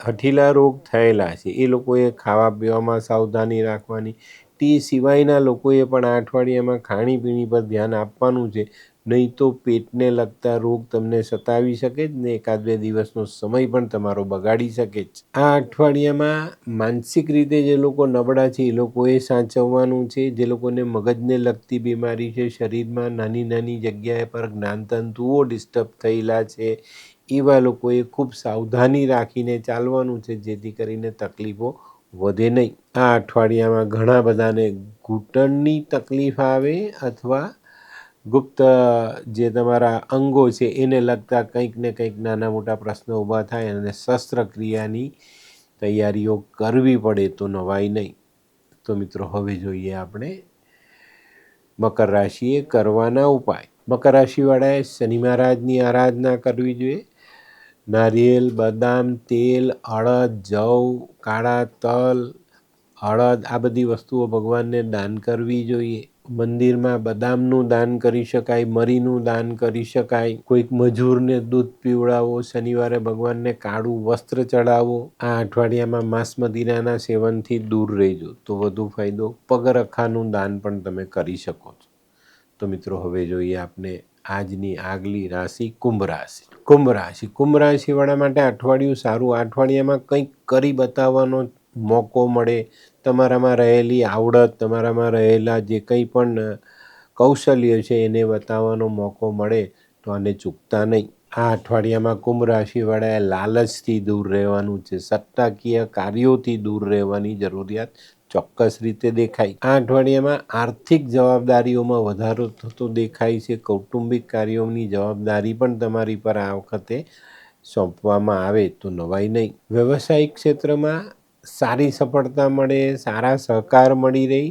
હઠીલા રોગ થયેલા છે એ લોકોએ ખાવા પીવામાં સાવધાની રાખવાની. તે સિવાયના લોકોએ પણ આ અઠવાડિયામાં ખાણીપીણી પર ધ્યાન આપવાનું છે, નહીં તો પેટને લગતા રોગ તમને સતાવી શકે જ ને એકાદ બે દિવસનો સમય પણ તમારો બગાડી શકે જ. આ અઠવાડિયામાં માનસિક રીતે જે લોકો નબળા છે એ લોકોએ સાચવવાનું છે. જે લોકોને મગજને લગતી બીમારી છે, શરીરમાં નાની નાની જગ્યાએ પર જ્ઞાનતંતુઓ ડિસ્ટર્બ થયેલા છે, એવા લોકોએ ખૂબ સાવધાની રાખીને ચાલવાનું છે, જેથી કરીને તકલીફો વધે નહીં. આ અઠવાડિયામાં ઘણા બધાને ઘૂંટણની તકલીફ આવે અથવા ગુપ્ત જે તમારા અંગો છે એને લગતા કંઈક ને કંઈક નાના મોટા પ્રશ્નો ઊભા થાય અને શસ્ત્રક્રિયાની તૈયારીઓ કરવી પડે તો નવાઈ નહીં. તો મિત્રો હવે જોઈએ આપણે મકર રાશિએ કરવાના ઉપાય. મકર રાશિવાળાએ શનિ મહારાજની આરાધના કરવી જોઈએ. નારિયેલ, બદામ, તેલ, અડદ, જવ, કાળા તલ, અડદ આ બધી વસ્તુઓ ભગવાનને દાન કરવી જોઈએ. મંદિરમાં બદામનું દાન કરી શકાય, મરીનું દાન કરી શકાય. કોઈક મજૂરને દૂધ પીવડાવો, શનિવારે ભગવાનને કાળું વસ્ત્ર ચડાવો. આ અઠવાડિયામાં માંસ મદિરાના સેવનથી દૂર રહેજો તો વધુ ફાયદો. પગરખાનું દાન પણ તમે કરી શકો છો. તો મિત્રો હવે જોઈએ આપણે આજની આગલી રાશિ કુંભ રાશિ. કુંભ રાશિવાળા માટે અઠવાડિયું સારું. આ અઠવાડિયામાં કંઈક કરી બતાવવાનો મોકો મળે. તમારામાં રહેલી આવડત, તમારામાં રહેલા જે કંઈ પણ કૌશલ્ય છે એને બતાવવાનો મોકો મળે, તો આને ચૂકતા નહીં. આ અઠવાડિયામાં કુંભ રાશિવાળાએ લાલચથી દૂર રહેવાનું છે. સત્તાકીય કાર્યોથી દૂર રહેવાની જરૂરિયાત ચોક્કસ રીતે દેખાય. આ અઠવાડિયામાં આર્થિક જવાબદારીઓમાં વધારો થતો દેખાય છે. કૌટુંબિક કાર્યોની જવાબદારી પણ તમારી પર આ વખતે સોંપવામાં આવે તો નવાઈ નહીં. વ્યવસાયિક ક્ષેત્રમાં સારી સફળતા મળે, સારા સહકાર મળી રહી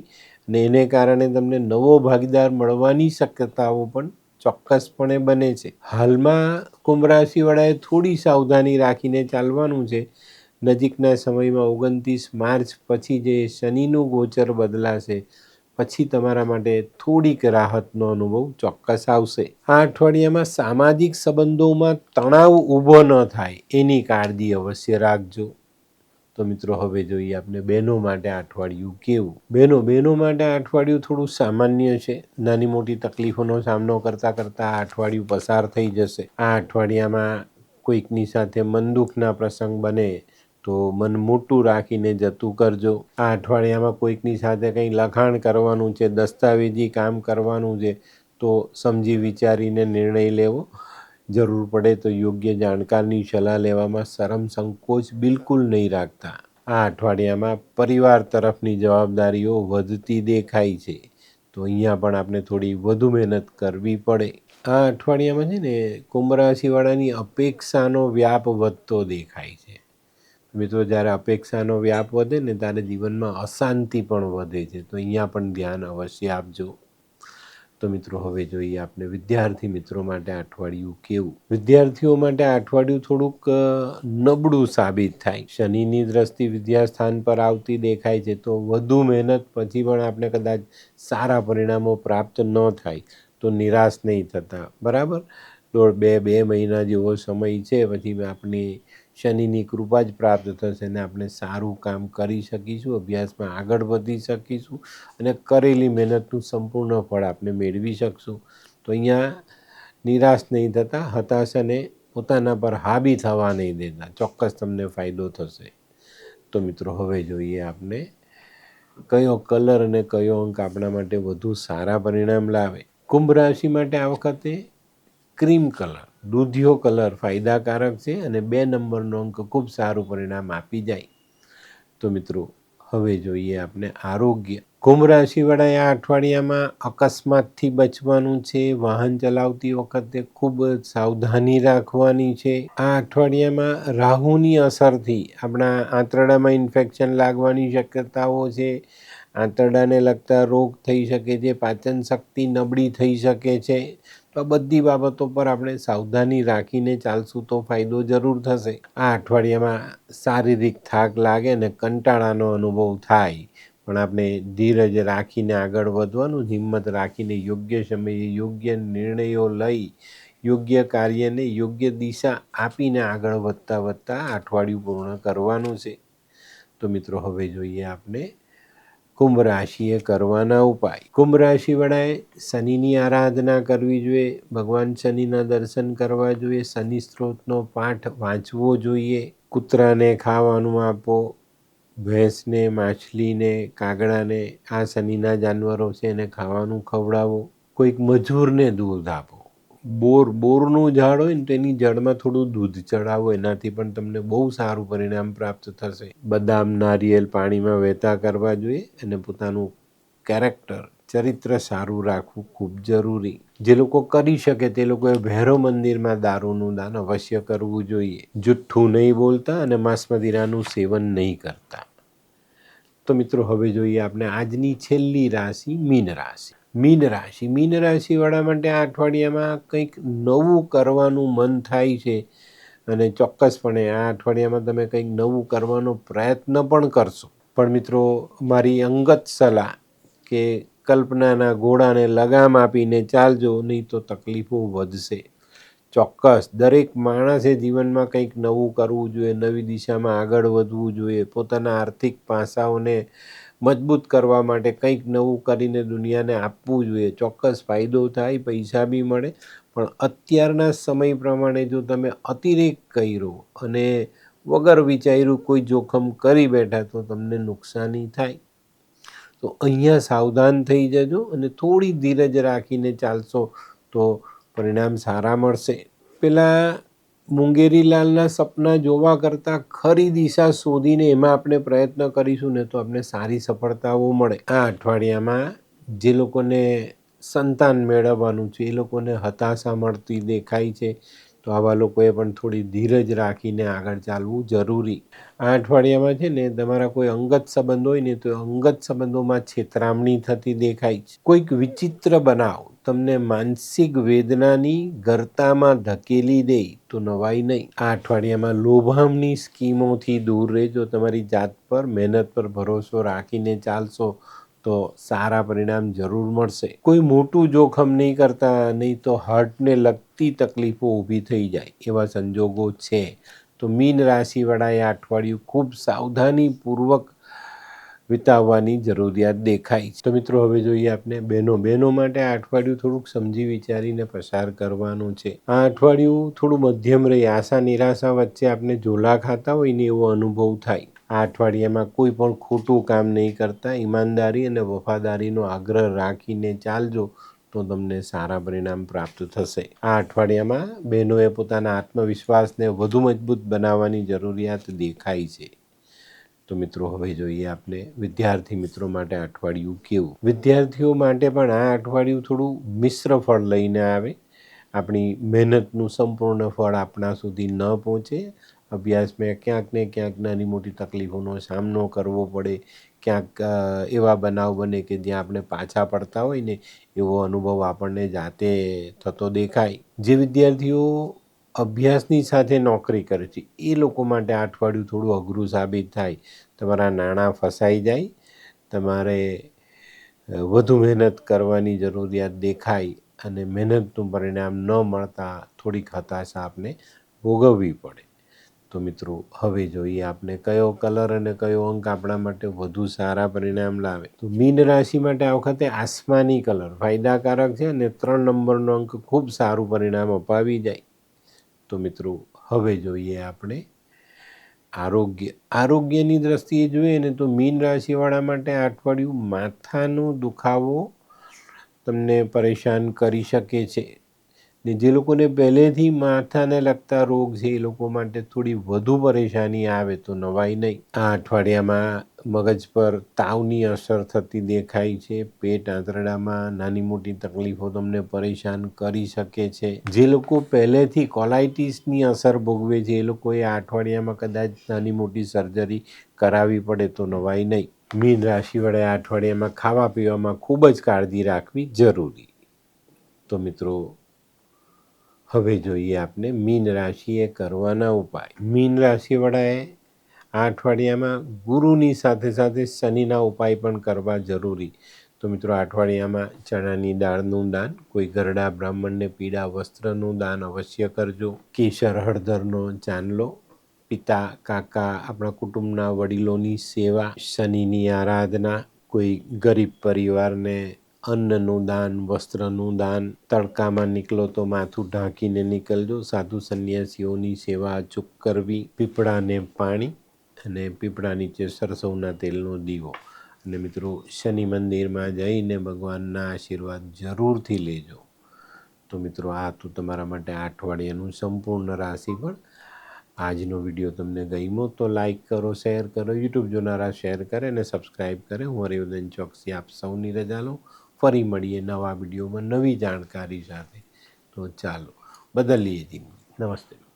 અને એને કારણે તમને નવો ભાગીદાર મળવાની શક્યતાઓ પણ ચોક્કસપણે બને છે. હાલમાં કુંભ રાશિવાળાએ થોડી સાવધાની રાખીને ચાલવાનું છે. નજીકના સમયમાં 29 માર્ચ પછી જે શનિનું ગોચર બદલાશે પછી તમારા માટે થોડીક રાહતનો અનુભવ ચોક્કસ આવશે. આ અઠવાડિયામાં સામાજિક સંબંધોમાં તણાવ ઊભો ન થાય એની કાળજી અવશ્ય રાખજો. તો મિત્રો હવે જોઈએ આપણે બહેનો માટે આ અઠવાડિયું કેવું. બહેનો માટે આ અઠવાડિયું થોડું સામાન્ય છે. નાની મોટી તકલીફોનો સામનો કરતાં કરતાં આ અઠવાડિયું પસાર થઈ જશે. આ અઠવાડિયામાં કોઈકની સાથે મન દુઃખના પ્રસંગ બને તો મન મોટું રાખીને જતું કરજો. આ અઠવાડિયામાં કોઈકની સાથે કંઈ લખાણ કરવાનું છે, દસ્તાવેજી કામ કરવાનું છે તો સમજી વિચારીને નિર્ણય લેવો. જરૂર પડે તો યોગ્ય જાણકારની સલાહ લેવામાં શરમ સંકોચ બિલકુલ નહીં રાખતા. આ અઠવાડિયામાં પરિવાર તરફની જવાબદારીઓ વધતી દેખાય છે તો અહીંયા પણ આપણે થોડી વધુ મહેનત કરવી પડે. આ અઠવાડિયામાં છે ને કુંભ રાશિવાળાની અપેક્ષાનો વ્યાપ વધતો દેખાય છે. મિત્રો જ્યારે અપેક્ષાનો વ્યાપ વધે ને ત્યારે જીવનમાં અશાંતિ પણ વધે છે તો અહીંયા પણ ધ્યાન અવશ્ય આપજો. તો મિત્રો હવે જોઈએ આપણે વિદ્યાર્થી મિત્રો માટે આ અઠવાડિયું કેવું. વિદ્યાર્થીઓ માટે આ અઠવાડિયું થોડુંક નબળું સાબિત થાય. શનિની દ્રષ્ટિ વિદ્યાસ્થાન પર આવતી દેખાય છે તો વધુ મહેનત પછી પણ આપણે કદાચ સારા પરિણામો પ્રાપ્ત ન થાય તો નિરાશ નહીં થતા. બરાબર, બે મહિના જેવો સમય છે પછી આપણી શનિની કૃપા જ પ્રાપ્ત થશે ને આપણે સારું કામ કરી શકીશું, અભ્યાસમાં આગળ વધી શકીશું અને કરેલી મહેનતનું સંપૂર્ણ ફળ આપણે મેળવી શકશું. તો અહીંયા નિરાશ નહીં થતા, હતાશ અને પોતાના પર હાવી થવા નહીં દેતા. ચોક્કસ તમને ફાયદો થશે. તો મિત્રો હવે જોઈએ આપણે કયો કલર અને કયો અંક આપણા માટે વધુ સારા પરિણામ લાવે. કુંભ રાશિ માટે આ વખતે ક્રીમ કલર, દૂધિયો કલર ફાયદાકારક છે અને 2 નંબરનો અંક ખૂબ સારું પરિણામ આપી જાય. તો મિત્રો હવે જોઈએ આપણે આરોગ્ય. કુંભ રાશિવાળાએ આ અઠવાડિયામાં અકસ્માતથી બચવાનું છે. વાહન ચલાવતી વખતે ખૂબ સાવધાની રાખવાની છે. આ અઠવાડિયામાં રાહુની અસરથી આપણા આંતરડામાં ઇન્ફેક્શન લાગવાની શક્યતાઓ છે. આંતરડાને લગતા રોગ થઈ શકે છે, પાચન શક્તિ નબળી થઈ શકે છે. તો આ બધી બાબતો પર આપણે સાવધાની રાખીને ચાલશું તો ફાયદો જરૂર થશે. આ અઠવાડિયામાં શારીરિક થાક લાગે ને કંટાળાનો અનુભવ થાય પણ આપણે ધીરજ રાખીને આગળ વધવાનું, હિંમત રાખીને યોગ્ય સમયે યોગ્ય નિર્ણયો લઈ યોગ્ય કાર્યને યોગ્ય દિશા આપીને આગળ વધતા અઠવાડિયું પૂર્ણ કરવાનું છે. તો મિત્રો હવે જોઈએ આપણે કુંભ રાશિએ કરવાના ઉપાય. કુંભ રાશિવાળાએ શનિની આરાધના કરવી જોઈએ, ભગવાન શનિના દર્શન કરવા જોઈએ, શનિ સ્ત્રોતનો પાઠ વાંચવો જોઈએ, કૂતરાને ખાવાનું આપો, ભેંસને, માછલીને, કાગડાને, આ શનિના જાનવરો છે એને ખાવાનું ખવડાવો, કોઈક મજૂરને દૂધ આપો. બોરનું ઝાડ હોય ને તો એની જળમાં થોડું દૂધ ચડાવો, એનાથી પણ તમને બહુ સારું પરિણામ પ્રાપ્ત થશે. બદામ, નારિયેલ પાણીમાં વહેતા કરવા જોઈએ અને પોતાનું કેરેક્ટર, ચરિત્ર સારું રાખવું ખૂબ જરૂરી. જે લોકો કરી શકે તે લોકોએ ભૈરવ મંદિરમાં દારૂનું દાન અવશ્ય કરવું જોઈએ. જુઠ્ઠું નહીં બોલતા અને માંસ મદિરાનું સેવન નહીં કરતા. તો મિત્રો હવે જોઈએ આપણે આજની છેલ્લી રાશિ મીન રાશિ. મીન રાશિવાળા માટે આ અઠવાડિયામાં કંઈક નવું કરવાનું મન થાય છે અને ચોક્કસપણે આ અઠવાડિયામાં તમે કંઈક નવું કરવાનો પ્રયત્ન પણ કરશો. પણ મિત્રો મારી અંગત સલાહ કે કલ્પનાના ઘોડાને લગામ આપીને ચાલજો, નહીં તો તકલીફો વધશે. ચોક્કસ દરેક માણસે જીવનમાં કંઈક નવું કરવું જોઈએ, નવી દિશામાં આગળ વધવું જોઈએ, પોતાના આર્થિક પાસાઓને મજબૂત કરવા માટે કંઈક નવું કરીને દુનિયાને આપવું જોઈએ. ચોક્કસ ફાયદો થાય, પૈસા બી મળે, પણ અત્યારના સમય પ્રમાણે જો તમે અતિરેક કર્યો અને વગર વિચાર્યું કોઈ જોખમ કરી બેઠા તો તમને નુકસાની થાય. તો અહીંયા સાવધાન થઈ જજો અને થોડી ધીરજ રાખીને ચાલશો તો પરિણામ સારા મળશે. પેલા મુંગેરીલાલના સપના જોવા કરતાં ખરી દિશા શોધીને એમાં આપણે પ્રયત્ન કરીશું ને તો આપણે સારી સફળતાઓ મળે. આ અઠવાડિયામાં જે લોકોને સંતાન મેળવવાનું છે એ લોકોને હતાશા મળતી દેખાય છે તો આવા લોકોએ પણ થોડી ધીરજ રાખીને આગળ ચાલવું જરૂરી. આ અઠવાડિયામાં છે ને તમારા કોઈ અંગત સંબંધ હોય ને તો અંગત સંબંધોમાં છેતરામણી થતી દેખાય છે. કોઈક વિચિત્ર બનાવ તમને માનસિક વેદનાની ગર્તામાં ધકેલી દે તો નવાઈ નહીં. આ અઠવાડિયામાં લોભામણી સ્કીમોથી દૂર રહેજો. તમારી જાત પર, મહેનત પર ભરોસો રાખીને ચાલશો તો સારા પરિણામ જરૂર મળશે. કોઈ મોટું જોખમ નહીં કરતા, નહીં તો હાર્ટને લગતી તકલીફો ઊભી થઈ જાય એવા સંજોગો છે. તો મીન રાશિવાળાએ આ અઠવાડિયું ખૂબ સાવધાનીપૂર્વક વિતાવવાની જરૂરિયાત દેખાય છે. તો મિત્રો હવે જોઈએ આપણે બહેનો માટે આ અઠવાડિયું થોડુંક સમજી વિચારીને પસાર કરવાનું છે. આ અઠવાડિયું થોડું મધ્યમ રહી, આશા નિરાશા વચ્ચે આપણે ઝોલા ખાતા હોય ને એવો અનુભવ થાય. આ અઠવાડિયામાં કોઈ પણ ખોટું કામ નહીં કરતા, ઈમાનદારી અને વફાદારીનો આગ્રહ રાખીને ચાલજો તો તમને સારા પરિણામ પ્રાપ્ત થશે. આ અઠવાડિયામાં બહેનોએ પોતાના આત્મવિશ્વાસને વધુ મજબૂત બનાવવાની જરૂરિયાત દેખાય છે. તો મિત્રો હવે જોઈએ આપણે વિદ્યાર્થી મિત્રો માટે અઠવાડિયું કેવું. વિદ્યાર્થીઓ માટે પણ આ અઠવાડિયું થોડું મિશ્ર ફળ લઈને આવે. આપણી મહેનતનું સંપૂર્ણ ફળ આપણા સુધી ન પહોંચે. અભ્યાસમાં ક્યાંક ને ક્યાંક નાની મોટી તકલીફોનો સામનો કરવો પડે, ક્યાંક એવા બનાવ બને કે જ્યાં આપણે પાછા પડતા હોય ને એવો અનુભવ આપણને જાતે થતો દેખાય. જે વિદ્યાર્થીઓ અભ્યાસની સાથે નોકરી કરે છે એ લોકો માટે આ અઠવાડિયું થોડું અઘરું સાબિત થાય. તમારા નાણાં ફસાઈ જાય, તમારે વધુ મહેનત કરવાની જરૂરિયાત દેખાય અને મહેનતનું પરિણામ ન મળતા થોડીક હતાશા આપને ભોગવવી પડે. તો મિત્રો હવે જોઈએ આપણે કયો કલર અને કયો અંક આપણા માટે વધુ સારા પરિણામ લાવે. તો મીન રાશિ માટે આ વખતે આસમાની કલર ફાયદાકારક છે અને 3 નંબરનો અંક ખૂબ સારું પરિણામ અપાવી જાય. તો મિત્રો હવે જોઈએ આપણે આરોગ્યની દ્રષ્ટિએ જોઈએ ને તો મીન રાશિવાળા માટે આ અઠવાડિયું માથાનો દુખાવો તમને પરેશાન કરી શકે છે. ને જે લોકોને પહેલેથી માથાને લગતા રોગ છે એ લોકો માટે થોડી વધુ પરેશાની આવે તો નવાઈ નહીં. આ અઠવાડિયામાં મગજ પર તાવની અસર થતી દેખાય છે. પેટ આંતરડામાં નાની મોટી તકલીફો તમને પરેશાન કરી શકે છે. જે લોકો પહેલેથી કોલાઇટિસની અસર ભોગવે છે એ લોકોએ આ અઠવાડિયામાં કદાચ નાની મોટી સર્જરી કરાવવી પડે તો નવાઈ નહીં. મીન રાશિવાળાએ આ અઠવાડિયામાં ખાવા પીવામાં ખૂબ જ કાળજી રાખવી જરૂરી. તો મિત્રો હવે જોઈએ આપણે મીન રાશિએ કરવાના ઉપાય. મીન રાશિવાળાએ આ અઠવાડિયામાં ગુરુની સાથે સાથે શનિના ઉપાય પણ કરવા જરૂરી. તો મિત્રો આ અઠવાડિયામાં ચણાની દાળનું દાન, કોઈ ગરડા બ્રાહ્મણને પીળા વસ્ત્રનું દાન અવશ્ય કરજો. કેસર હળદરનો ચાંદલો, પિતા કાકા આપણા કુટુંબના વડીલોની સેવા, શનિની આરાધના, કોઈ ગરીબ પરિવારને અન્નનું દાન, વસ્ત્રનું દાન. તડકામાં નીકળો તો માથું ઢાંકીને નીકળજો. સાધુ સંન્યાસીઓની સેવા અચૂક કરવી. પીપળાને પાણી અને પીપળા નીચે સરસવના તેલનો દીવો. અને મિત્રો શનિ મંદિરમાં જઈને ભગવાનના આશીર્વાદ જરૂરથી લેજો. તો મિત્રો આ તો તમારા માટે આ અઠવાડિયાનું સંપૂર્ણ રાશિફળ. આજનો વિડીયો તમને ગમ્યો તો લાઈક કરો, શેર કરો, યુટ્યુબ જોનારા શેર કરે અને સબસ્ક્રાઈબ કરે. હું હરિવર્ધન ચોકસી આપ સૌની રજા લઉં. ફરી મળીએ નવા વિડીયોમાં નવી જાણકારી સાથે. તો ચાલો બદલીએ જિંદગી. નમસ્તે.